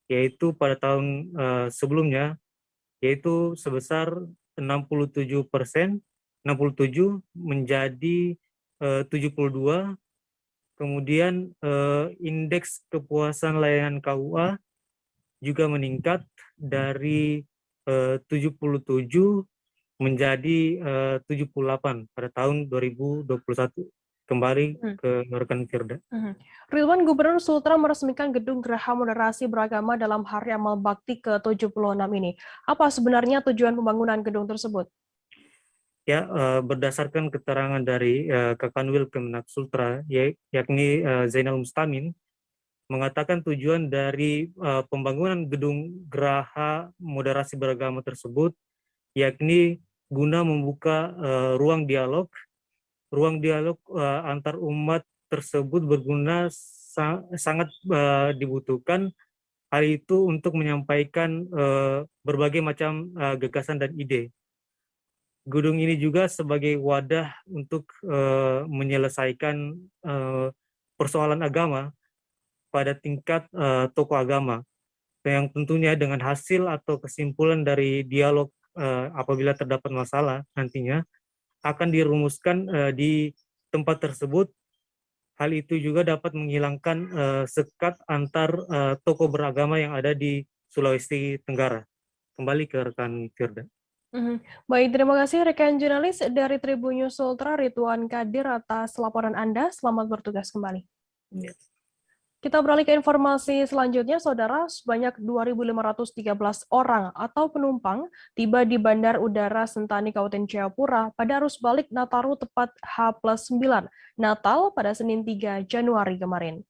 yaitu pada tahun sebelumnya, yaitu sebesar 67% menjadi 72. Kemudian indeks kepuasan layanan KUA juga meningkat dari 77 menjadi 78 pada tahun 2021. Kembali ke rekan Firda. Ridwan, Gubernur Sultra meresmikan Gedung Geraha Moderasi Beragama dalam Hari Amal Bakti ke-76 ini. Apa sebenarnya tujuan pembangunan gedung tersebut? Ya, berdasarkan keterangan dari Kakanwil Kemenak Sultra, yakni Zainal Mustamin, mengatakan tujuan dari pembangunan Gedung Geraha Moderasi Beragama tersebut, yakni guna membuka ruang dialog antar umat tersebut berguna, sangat dibutuhkan. Hal itu untuk menyampaikan berbagai macam gagasan dan ide. Gedung ini juga sebagai wadah untuk menyelesaikan persoalan agama pada tingkat tokoh agama. yang tentunya dengan hasil atau kesimpulan dari dialog apabila terdapat masalah nantinya akan dirumuskan di tempat tersebut. Hal itu juga dapat menghilangkan sekat antar tokoh beragama yang ada di Sulawesi Tenggara. Kembali ke rekan Firda. Baik, terima kasih rekan jurnalis dari Tribun News Ultra, Ridwan Kadir, atas laporan Anda. Selamat bertugas kembali. Kita beralih ke informasi selanjutnya, Saudara. Sebanyak 2.513 orang atau penumpang tiba di Bandar Udara Sentani, Kabupaten Jayapura pada arus balik Nataru tepat H+9 Natal pada Senin 3 Januari kemarin.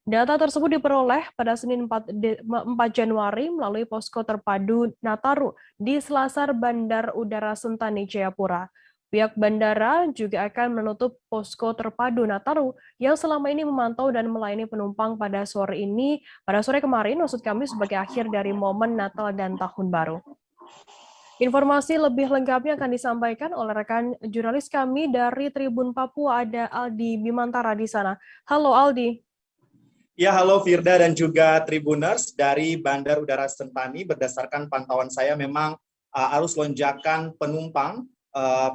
Data tersebut diperoleh pada Senin 4 Januari melalui posko terpadu Nataru di Selasar Bandar Udara Sentani, Jayapura. Pihak bandara juga akan menutup posko terpadu Nataru yang selama ini memantau dan melayani penumpang pada sore kemarin, maksud kami sebagai akhir dari momen Natal dan Tahun Baru. Informasi lebih lengkapnya akan disampaikan oleh rekan jurnalis kami dari Tribun Papua, ada Aldi Bimantara di sana. Halo Aldi. Ya, halo Firda dan juga Tribuners dari Bandar Udara Sentani. Berdasarkan pantauan saya memang arus lonjakan penumpang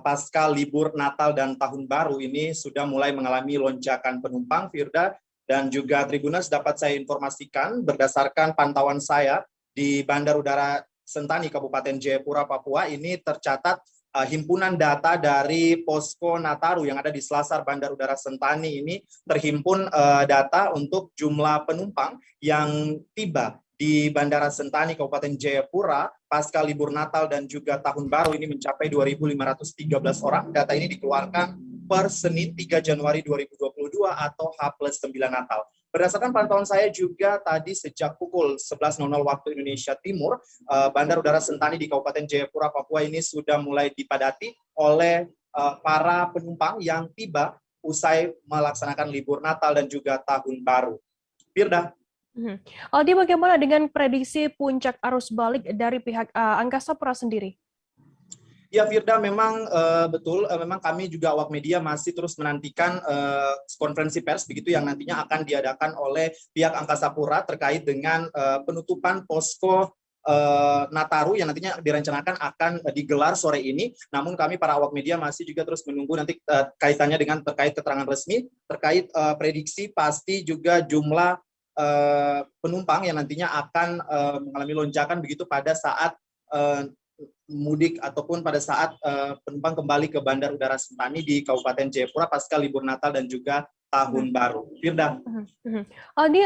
pasca libur Natal dan Tahun Baru ini sudah mulai mengalami lonjakan penumpang, Firda, dan juga Tribuners. Dapat saya informasikan berdasarkan pantauan saya di Bandar Udara Sentani, Kabupaten Jayapura, Papua, ini tercatat himpunan data dari posko Nataru yang ada di Selasar Bandar Udara Sentani ini terhimpun data untuk jumlah penumpang yang tiba di Bandara Sentani, Kabupaten Jayapura, pasca libur Natal dan juga Tahun Baru ini mencapai 2.513 orang. Data ini dikeluarkan per Senin 3 Januari 2022 atau H+9 Natal. Berdasarkan pantauan saya juga tadi sejak pukul 11.00 waktu Indonesia Timur, Bandar Udara Sentani di Kabupaten Jayapura, Papua ini sudah mulai dipadati oleh para penumpang yang tiba usai melaksanakan libur Natal dan juga Tahun Baru. Firda. Aldi, bagaimana dengan prediksi puncak arus balik dari pihak Angkasa Pura sendiri? Ya Firda, memang betul, memang kami juga awak media masih terus menantikan konferensi pers begitu yang nantinya akan diadakan oleh pihak Angkasa Pura terkait dengan penutupan posko Nataru yang nantinya direncanakan akan digelar sore ini. Namun kami para awak media masih juga terus menunggu nanti kaitannya dengan terkait keterangan resmi, terkait prediksi pasti juga jumlah penumpang yang nantinya akan mengalami lonjakan begitu pada saat mudik ataupun pada saat penumpang kembali ke Bandar Udara Sentani di Kabupaten Jayapura pasca libur Natal dan juga Tahun Baru. Firda. Aldi,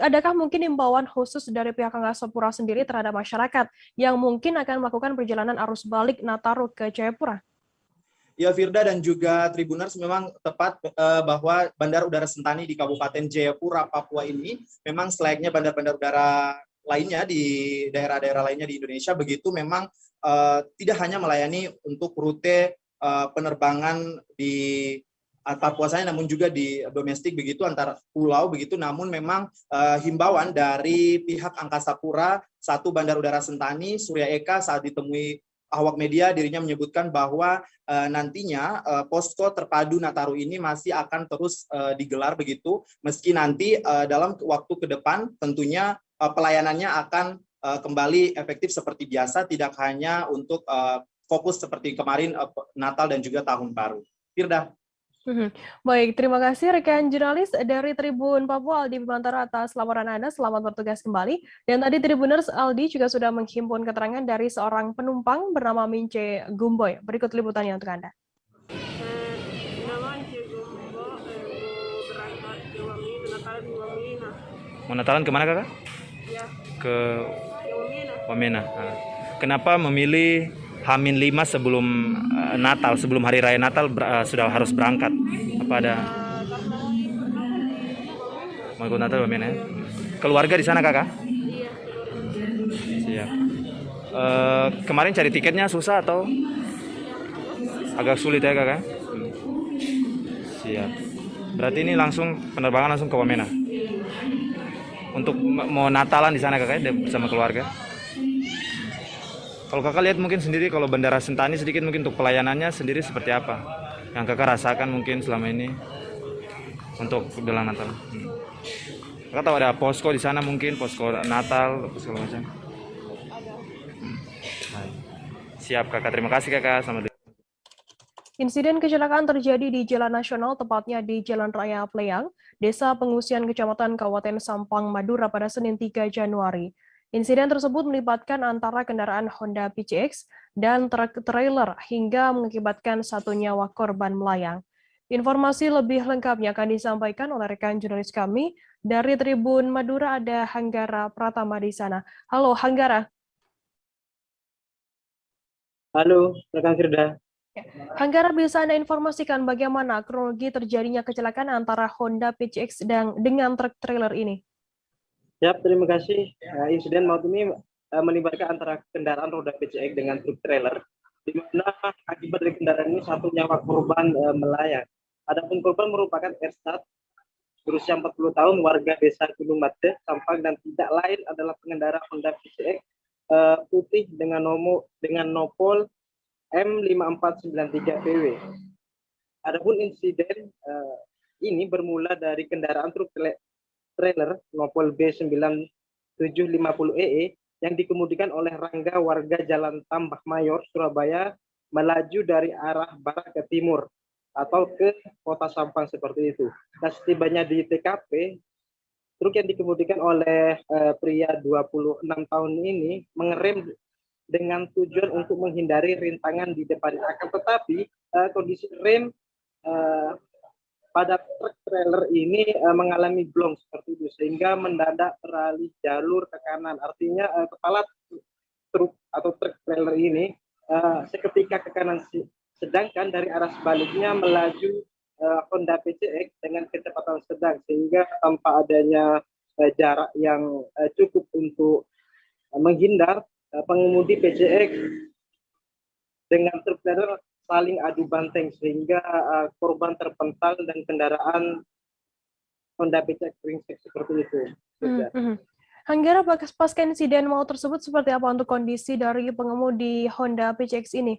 adakah mungkin himbauan khusus dari pihak Angkasa Pura sendiri terhadap masyarakat yang mungkin akan melakukan perjalanan arus balik Nataru ke Jayapura? Ya Firda dan juga Tribuners, memang tepat bahwa Bandar Udara Sentani di Kabupaten Jayapura, Papua ini memang selayaknya bandar-bandar udara lainnya di daerah-daerah lainnya di Indonesia begitu, memang tidak hanya melayani untuk rute penerbangan di Papua saja, namun juga di domestik begitu antar pulau begitu. Namun memang himbauan dari pihak Angkasa Pura, satu Bandar Udara Sentani, Surya Eka, saat ditemui awak media dirinya menyebutkan bahwa nantinya posko terpadu Nataru ini masih akan terus digelar begitu, meski nanti dalam waktu ke depan tentunya pelayanannya akan kembali efektif seperti biasa, tidak hanya untuk fokus seperti kemarin Natal dan juga Tahun Baru. Firda. Baik, terima kasih rekan jurnalis dari Tribun Papua, Aldi Bimantara, atas laporan Anda. Selamat bertugas kembali. Dan tadi Tribuners, Aldi juga sudah menghimpun keterangan dari seorang penumpang bernama Mince Gumboy. Berikut liputannya untuk Anda. Mau Natalan kemana kakak? Ke Wamena. Kenapa memilih H-5 sebelum Natal, sebelum Hari Raya Natal sudah harus berangkat? Apa ada? Mau ikut Natal Wamena? Keluarga di sana kakak? Siap. Kemarin cari tiketnya susah atau agak sulit ya kakak? Siap. Berarti ini langsung penerbangan langsung ke Wamena. Untuk mau Natalan di sana kakak bersama keluarga. Kalau kakak lihat mungkin sendiri kalau Bandara Sentani sedikit mungkin untuk pelayanannya sendiri seperti apa yang kakak rasakan mungkin selama ini untuk dalam Natal. Kakak tahu ada posko di sana mungkin, posko Natal, segala macam? Siap Kakak, terima kasih Kakak. Selamat. Insiden kecelakaan terjadi di Jalan Nasional, tepatnya di Jalan Raya Pleyang, Desa Pengungsian Kecamatan Kabupaten Sampang, Madura pada Senin 3 Januari. Insiden tersebut melibatkan antara kendaraan Honda PCX dan truk trailer hingga mengakibatkan satu nyawa korban melayang. Informasi lebih lengkapnya akan disampaikan oleh rekan jurnalis kami dari Tribun Madura, ada Hanggara Pratama di sana. Halo Hanggara. Halo, rekan Firda. Hanggara, bisa Anda informasikan bagaimana kronologi terjadinya kecelakaan antara Honda PCX dengan truk trailer ini? Siap, terima kasih. Insiden maut ini melibatkan antara kendaraan roda PCX dengan truk trailer, di mana akibat dari kendaraan ini satu nyawa korban melayang. Adapun korban merupakan Ersat, berusia 40 tahun, warga desa Gunung Mate, Sampang, dan tidak lain adalah pengendara Honda PCX putih dengan nopol M5493PW. Adapun insiden ini bermula dari kendaraan truk trailer nopol B9750EE yang dikemudikan oleh Rangga, warga Jalan Tambak Mayor, Surabaya, melaju dari arah barat ke timur atau ke kota Sampang seperti itu. Nah, setibanya di TKP, truk yang dikemudikan oleh pria 26 tahun ini mengerem dengan tujuan untuk menghindari rintangan di depan. Akan tetapi kondisi rem pada truk trailer ini mengalami blong seperti itu, sehingga mendadak beralih jalur ke kanan. Artinya kepala truk atau truk trailer ini seketika ke kanan, sedangkan dari arah sebaliknya melaju Honda PCX dengan kecepatan sedang, sehingga tanpa adanya jarak yang cukup untuk menghindar, pengemudi PCX dengan truk trailer saling adu banteng, sehingga korban terpental dan kendaraan Honda PCX ringsek seperti itu. Hanggara, pasca insiden maut tersebut seperti apa untuk kondisi dari pengemudi Honda PCX ini?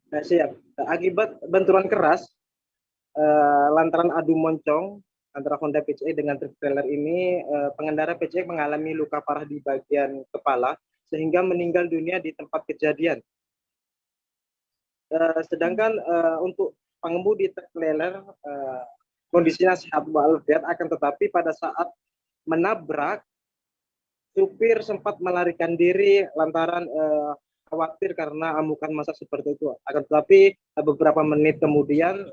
Nah, siap. Akibat benturan keras lantaran adu moncong antara Honda PCX dengan truk trailer ini, pengendara PCX mengalami luka parah di bagian kepala sehingga meninggal dunia di tempat kejadian. Sedangkan untuk pengemudi truk trailer kondisinya sehat walafiat, akan tetapi pada saat menabrak, supir sempat melarikan diri lantaran khawatir karena amukan massa seperti itu. Akan tetapi beberapa menit kemudian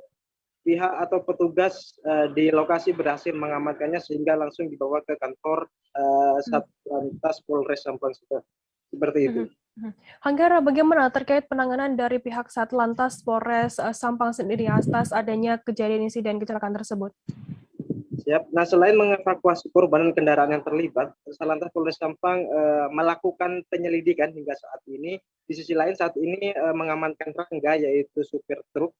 pihak atau petugas di lokasi berhasil mengamankannya sehingga langsung dibawa ke kantor Satlantas Polres Sampang seperti itu. Hanggara, bagaimana terkait penanganan dari pihak Satlantas Polres Sampang sendiri atas adanya kejadian insiden kecelakaan tersebut? Siap. Nah, selain mengevakuasi korban dan kendaraan yang terlibat, Satlantas Polres Sampang melakukan penyelidikan hingga saat ini. Di sisi lain saat ini mengamankan Rangga, yaitu supir truk.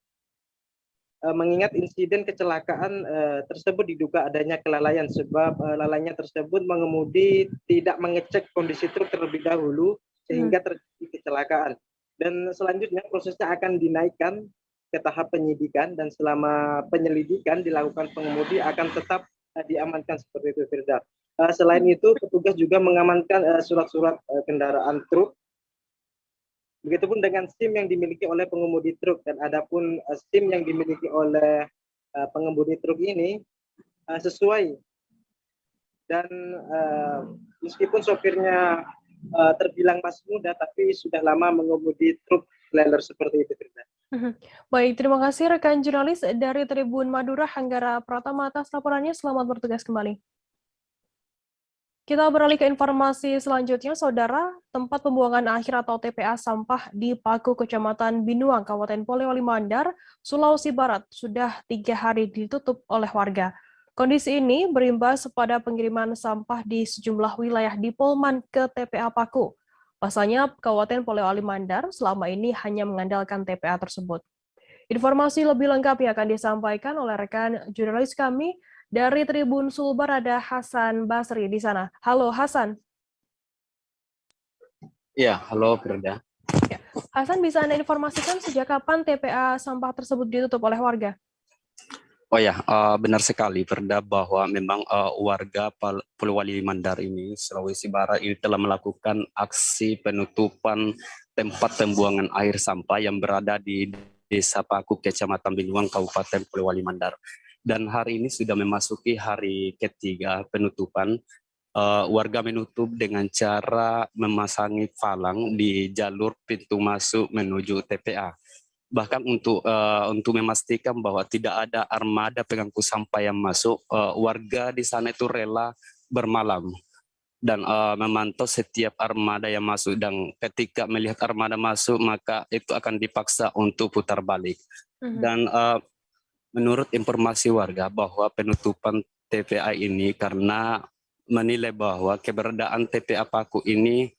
Mengingat insiden kecelakaan tersebut diduga adanya kelalaian, sebab lalainya tersebut mengemudi tidak mengecek kondisi truk terlebih dahulu sehingga terjadi kecelakaan. Dan selanjutnya prosesnya akan dinaikkan ke tahap penyidikan, dan selama penyelidikan dilakukan pengemudi akan tetap diamankan seperti itu, Firda. Selain itu, petugas juga mengamankan surat-surat kendaraan truk. Begitupun dengan SIM yang dimiliki oleh pengemudi truk, dan adapun SIM yang dimiliki oleh pengemudi truk ini sesuai, dan meskipun sopirnya terbilang masih muda, tapi sudah lama mengemudi truk trailer seperti itu, Firda. Baik, terima kasih rekan jurnalis dari Tribun Madura, Hanggara Pratama atas laporannya. Selamat bertugas kembali. Kita beralih ke informasi selanjutnya, Saudara. Tempat pembuangan akhir atau TPA sampah di Paku, Kecamatan Binuang, Kabupaten Polewali Mandar, Sulawesi Barat, sudah 3 hari ditutup oleh warga. Kondisi ini berimbas pada pengiriman sampah di sejumlah wilayah di Polman ke TPA Paku. Pasalnya, Kabupaten Polewali Mandar selama ini hanya mengandalkan TPA tersebut. Informasi lebih lengkap yang akan disampaikan oleh rekan jurnalis kami dari Tribun Sulbar, ada Hasan Basri di sana. Halo Hasan. Ya, halo Firda. Ya. Hasan, bisa Anda informasikan sejak kapan TPA sampah tersebut ditutup oleh warga? Oh ya, benar sekali Perda bahwa memang warga Pulau Wali Mandar ini, Sulawesi Barat ini telah melakukan aksi penutupan tempat pembuangan air sampah yang berada di Desa Paku, Kecamatan Binuang, Kabupaten Pulau Wali Mandar. Dan hari ini sudah memasuki hari ketiga penutupan. Warga menutup dengan cara memasangi palang di jalur pintu masuk menuju TPA. Bahkan untuk memastikan bahwa tidak ada armada pengangkut sampah yang masuk, warga di sana itu rela bermalam dan memantau setiap armada yang masuk, dan ketika melihat armada masuk maka itu akan dipaksa untuk putar balik. Dan menurut informasi warga bahwa penutupan TPA ini karena menilai bahwa keberadaan TPA Paku ini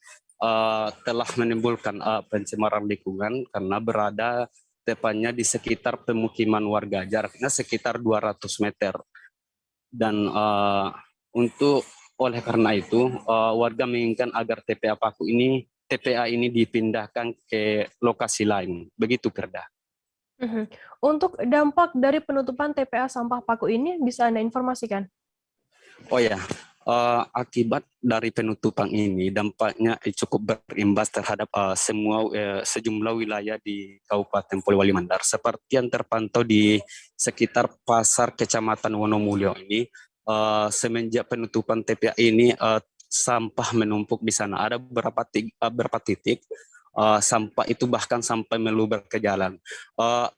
telah menimbulkan pencemaran lingkungan karena berada tepatnya di sekitar pemukiman warga, jaraknya sekitar 200 meter. Dan oleh karena itu warga menginginkan agar TPA ini dipindahkan ke lokasi lain. Begitu, Kerda. Untuk dampak dari penutupan TPA Sampah Paku ini bisa Anda informasikan? Oh ya, akibat dari penutupan ini dampaknya cukup berimbas terhadap sejumlah wilayah di Kabupaten Pulau Wali Mandar. Seperti yang terpantau di sekitar pasar Kecamatan Wonomulyo ini, semenjak penutupan TPA ini sampah menumpuk di sana. Ada beberapa titik sampah itu bahkan sampai meluber ke jalan.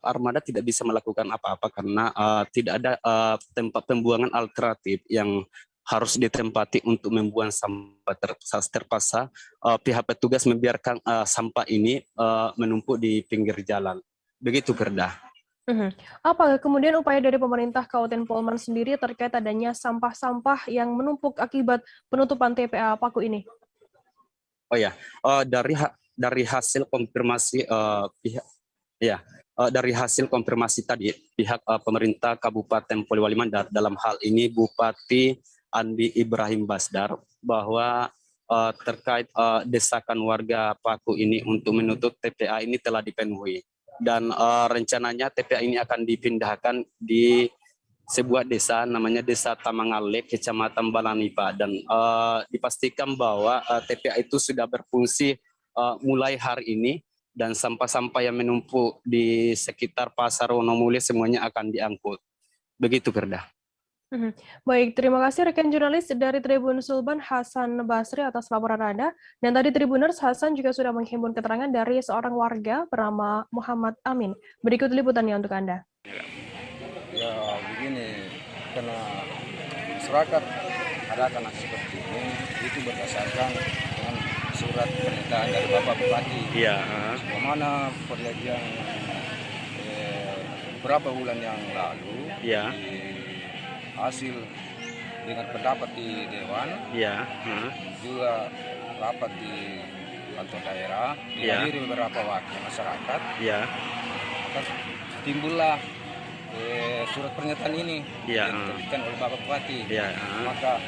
Armada tidak bisa melakukan apa-apa karena tidak ada tempat pembuangan alternatif yang harus ditempati untuk membuang sampah. Terpaksa pihak petugas membiarkan sampah ini menumpuk di pinggir jalan. Begitu, Perda. Apa kemudian upaya dari pemerintah Kabupaten Polman sendiri terkait adanya sampah-sampah yang menumpuk akibat penutupan TPA Paku ini? Oh ya, dari hasil konfirmasi dari hasil konfirmasi tadi pihak pemerintah Kabupaten Pulau Wali Mandar, dalam hal ini Bupati Andi Ibrahim Basdar, bahwa terkait desakan warga Paku ini untuk menutup TPA ini telah dipenuhi, dan rencananya TPA ini akan dipindahkan di sebuah desa namanya Desa Tamangale, Kecamatan Balanipa, dan dipastikan bahwa TPA itu sudah berfungsi mulai hari ini, dan sampah-sampah yang menumpuk di sekitar Pasar Wonomulyo semuanya akan diangkut. Begitu, Perda. Baik, terima kasih rekan jurnalis dari Tribun Sulban Hasan Basri atas laporan Anda. Dan tadi Tribuners, Hasan juga sudah menghimpun keterangan dari seorang warga bernama Muhammad Amin. Berikut liputannya untuk Anda. Ya begini, karena masyarakat ada anak seperti ini, itu berdasarkan dengan surat pernyataan dari Bapak Bupati. Iya. Bagaimana perjanjian beberapa bulan yang lalu, iya, hasil dengan pendapat di Dewan, iya, juga rapat di kantor daerah, dihadiri beberapa wakil masyarakat, iya, timbullah surat pernyataan ini yang diterbitkan oleh Bapak Bupati. Ya. Maka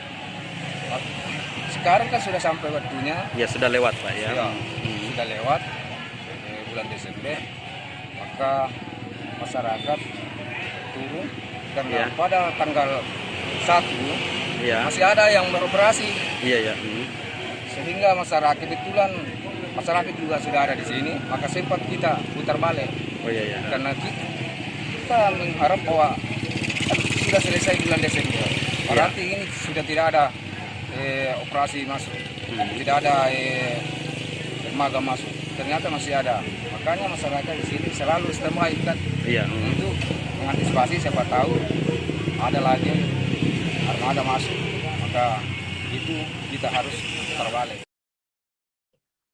sekarang kan sudah sampai waktunya. Ya, sudah lewat, Pak, ya. Sudah lewat bulan Desember. Maka masyarakat turun karena pada tanggal 1 masih ada yang beroperasi. Iya. Sehingga masyarakat kebetulan masyarakat juga sudah ada di sini, maka sempat kita putar balik. Oh iya. Karena kita mengharap bahwa sudah selesai bulan Desember. Berarti ini sudah tidak ada operasi masuk, tidak ada dermaga masuk. Ternyata masih ada. Makanya masyarakat di sini selalu standby kan untuk mengantisipasi, siapa tahu ada lagi armada masuk. Maka itu kita harus terbalik.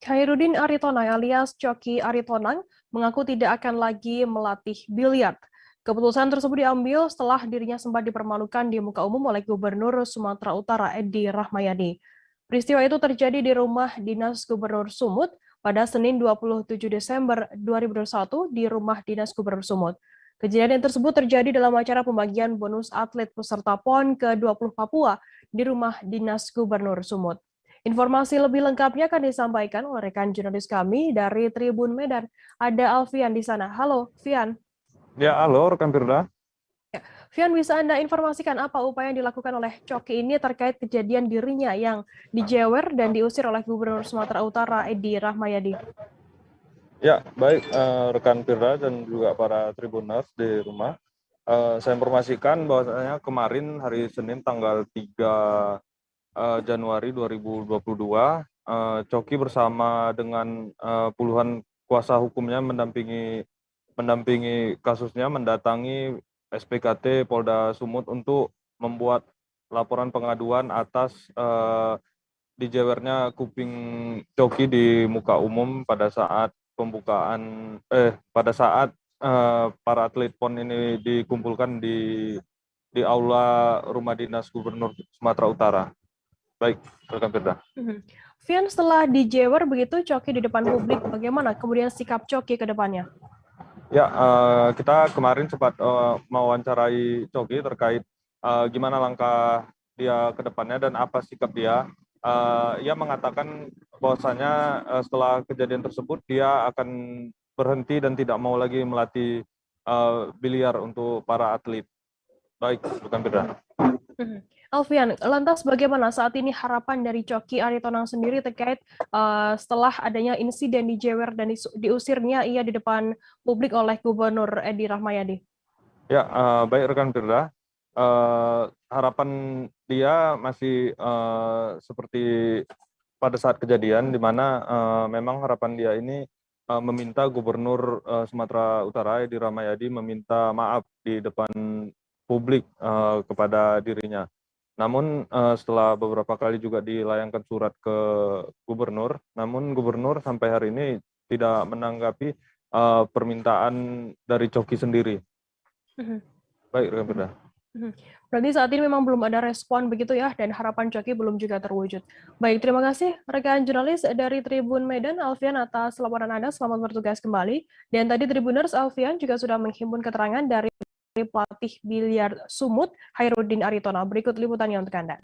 Khairuddin Aritonang alias Coki Aritonang mengaku tidak akan lagi melatih biliar. Keputusan tersebut diambil setelah dirinya sempat dipermalukan di muka umum oleh Gubernur Sumatera Utara Edi Rahmayadi. Peristiwa itu terjadi di rumah dinas Gubernur Sumut pada Senin 27 Desember 2021 di rumah dinas Gubernur Sumut. Kejadian tersebut terjadi dalam acara pembagian bonus atlet peserta PON ke-20 Papua di rumah dinas Gubernur Sumut. Informasi lebih lengkapnya akan disampaikan oleh rekan jurnalis kami dari Tribun Medan. Ada Alfian di sana. Halo, Fian. Ya, halo rekan Firda. Fian, bisa Anda informasikan apa upaya yang dilakukan oleh Coki ini terkait kejadian dirinya yang dijewer dan diusir oleh Gubernur Sumatera Utara Edi Rahmayadi? Ya, baik rekan Firda dan juga para Tribuners di rumah. Saya informasikan bahwasanya kemarin hari Senin tanggal 3 Januari 2022, Coki bersama dengan puluhan kuasa hukumnya mendampingi kasusnya, mendatangi SPKT Polda Sumut untuk membuat laporan pengaduan atas dijewernya kuping Coki di muka umum pada saat para atlet PON ini dikumpulkan di aula rumah dinas Gubernur Sumatera Utara. Baik, rekan Firda. Fian, setelah dijewer begitu Coki di depan publik, bagaimana kemudian sikap Coki ke depannya? Ya, kita kemarin sempat mewawancarai Coki terkait gimana langkah dia ke depannya dan apa sikap dia. Ia mengatakan bahwasanya setelah kejadian tersebut dia akan berhenti dan tidak mau lagi melatih biliar untuk para atlet. Baik, bukan beda. Alfian, lantas bagaimana saat ini harapan dari Coki Aritonang sendiri terkait setelah adanya insiden dijewer dan diusirnya ia di depan publik oleh Gubernur Edi Rahmayadi? Ya, baik rekan Firda. Harapan dia masih seperti pada saat kejadian, di mana memang harapan dia ini meminta Gubernur Sumatera Utara Edi Rahmayadi meminta maaf di depan publik kepada dirinya. Namun setelah beberapa kali juga dilayangkan surat ke Gubernur, namun Gubernur sampai hari ini tidak menanggapi permintaan dari Coki sendiri. Baik, rekan Firda. Berarti saat ini memang belum ada respon begitu ya, dan harapan Coki belum juga terwujud. Baik, terima kasih rekan jurnalis dari Tribun Medan, Alfian, atas laporan Anda. Selamat bertugas kembali. Dan tadi Tribuners, Alfian juga sudah menghimpun keterangan dari pelatih biliar Sumut, Hairudin Aritonang. Berikut liputannya untuk Anda.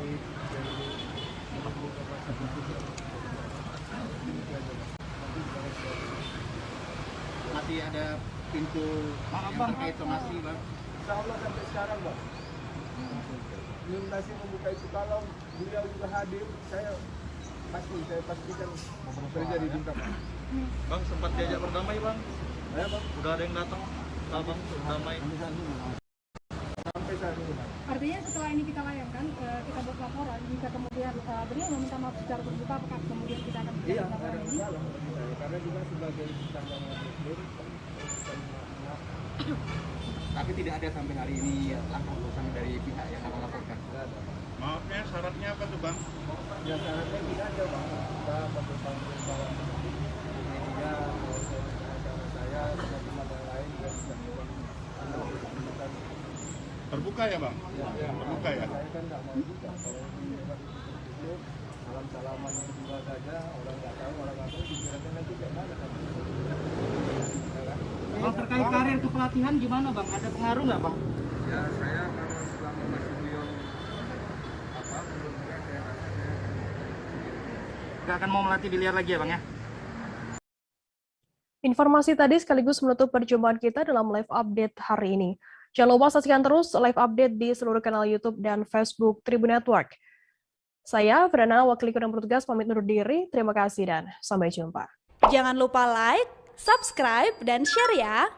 Masih ada pintu yang terkait somasi, Bang? Insya Allah sampai sekarang, Bang. Belum masih membuka itu. Kalau beliau juga hadir, saya pastikan terjadi bingkam. Bang, sempat diajak berdamai, Bang? Ya, Bang. Udah ada yang datang? Bang, berdamai. Sampai saat ini, Bang. Artinya setelah ini kita layangkan, kita buat laporan, jika kemudian beliau meminta maaf secara terbuka, apakah kemudian kita akan iya, ada masalah. Karena juga sebagai tanggung muslim, tapi tidak ada sampai hari ini langkah bersama dari pihak yang akan laporkan. Maafnya syaratnya apa tuh, Bang? Ya syaratnya tidak ada, Bang. Kita panggil bahwa media, acara saya, teman-teman yang lain juga bisa terbuka ya, Bang? Ya, terbuka ya? Saya kan nggak mau juga. Kalau ini salam-salaman juga saja, orang nggak tahu, orang nggak tahu, pikirannya nanti kayak mana kan? Kalau terkait karir kepelatihan gimana, Bang? Ada pengaruh nggak, Bang? Ya, saya kalau selama masih beliau menurutnya saya rasanya nggak akan mau melatih biliar lagi ya, Bang ya? Informasi tadi sekaligus menutup perjumpaan kita dalam live update hari ini. Jangan lupa saksikan terus live update di seluruh kanal YouTube dan Facebook Tribun Network. Saya, Ferdana, wakil yang bertugas, pamit undur diri. Terima kasih dan sampai jumpa. Jangan lupa like, subscribe, dan share ya!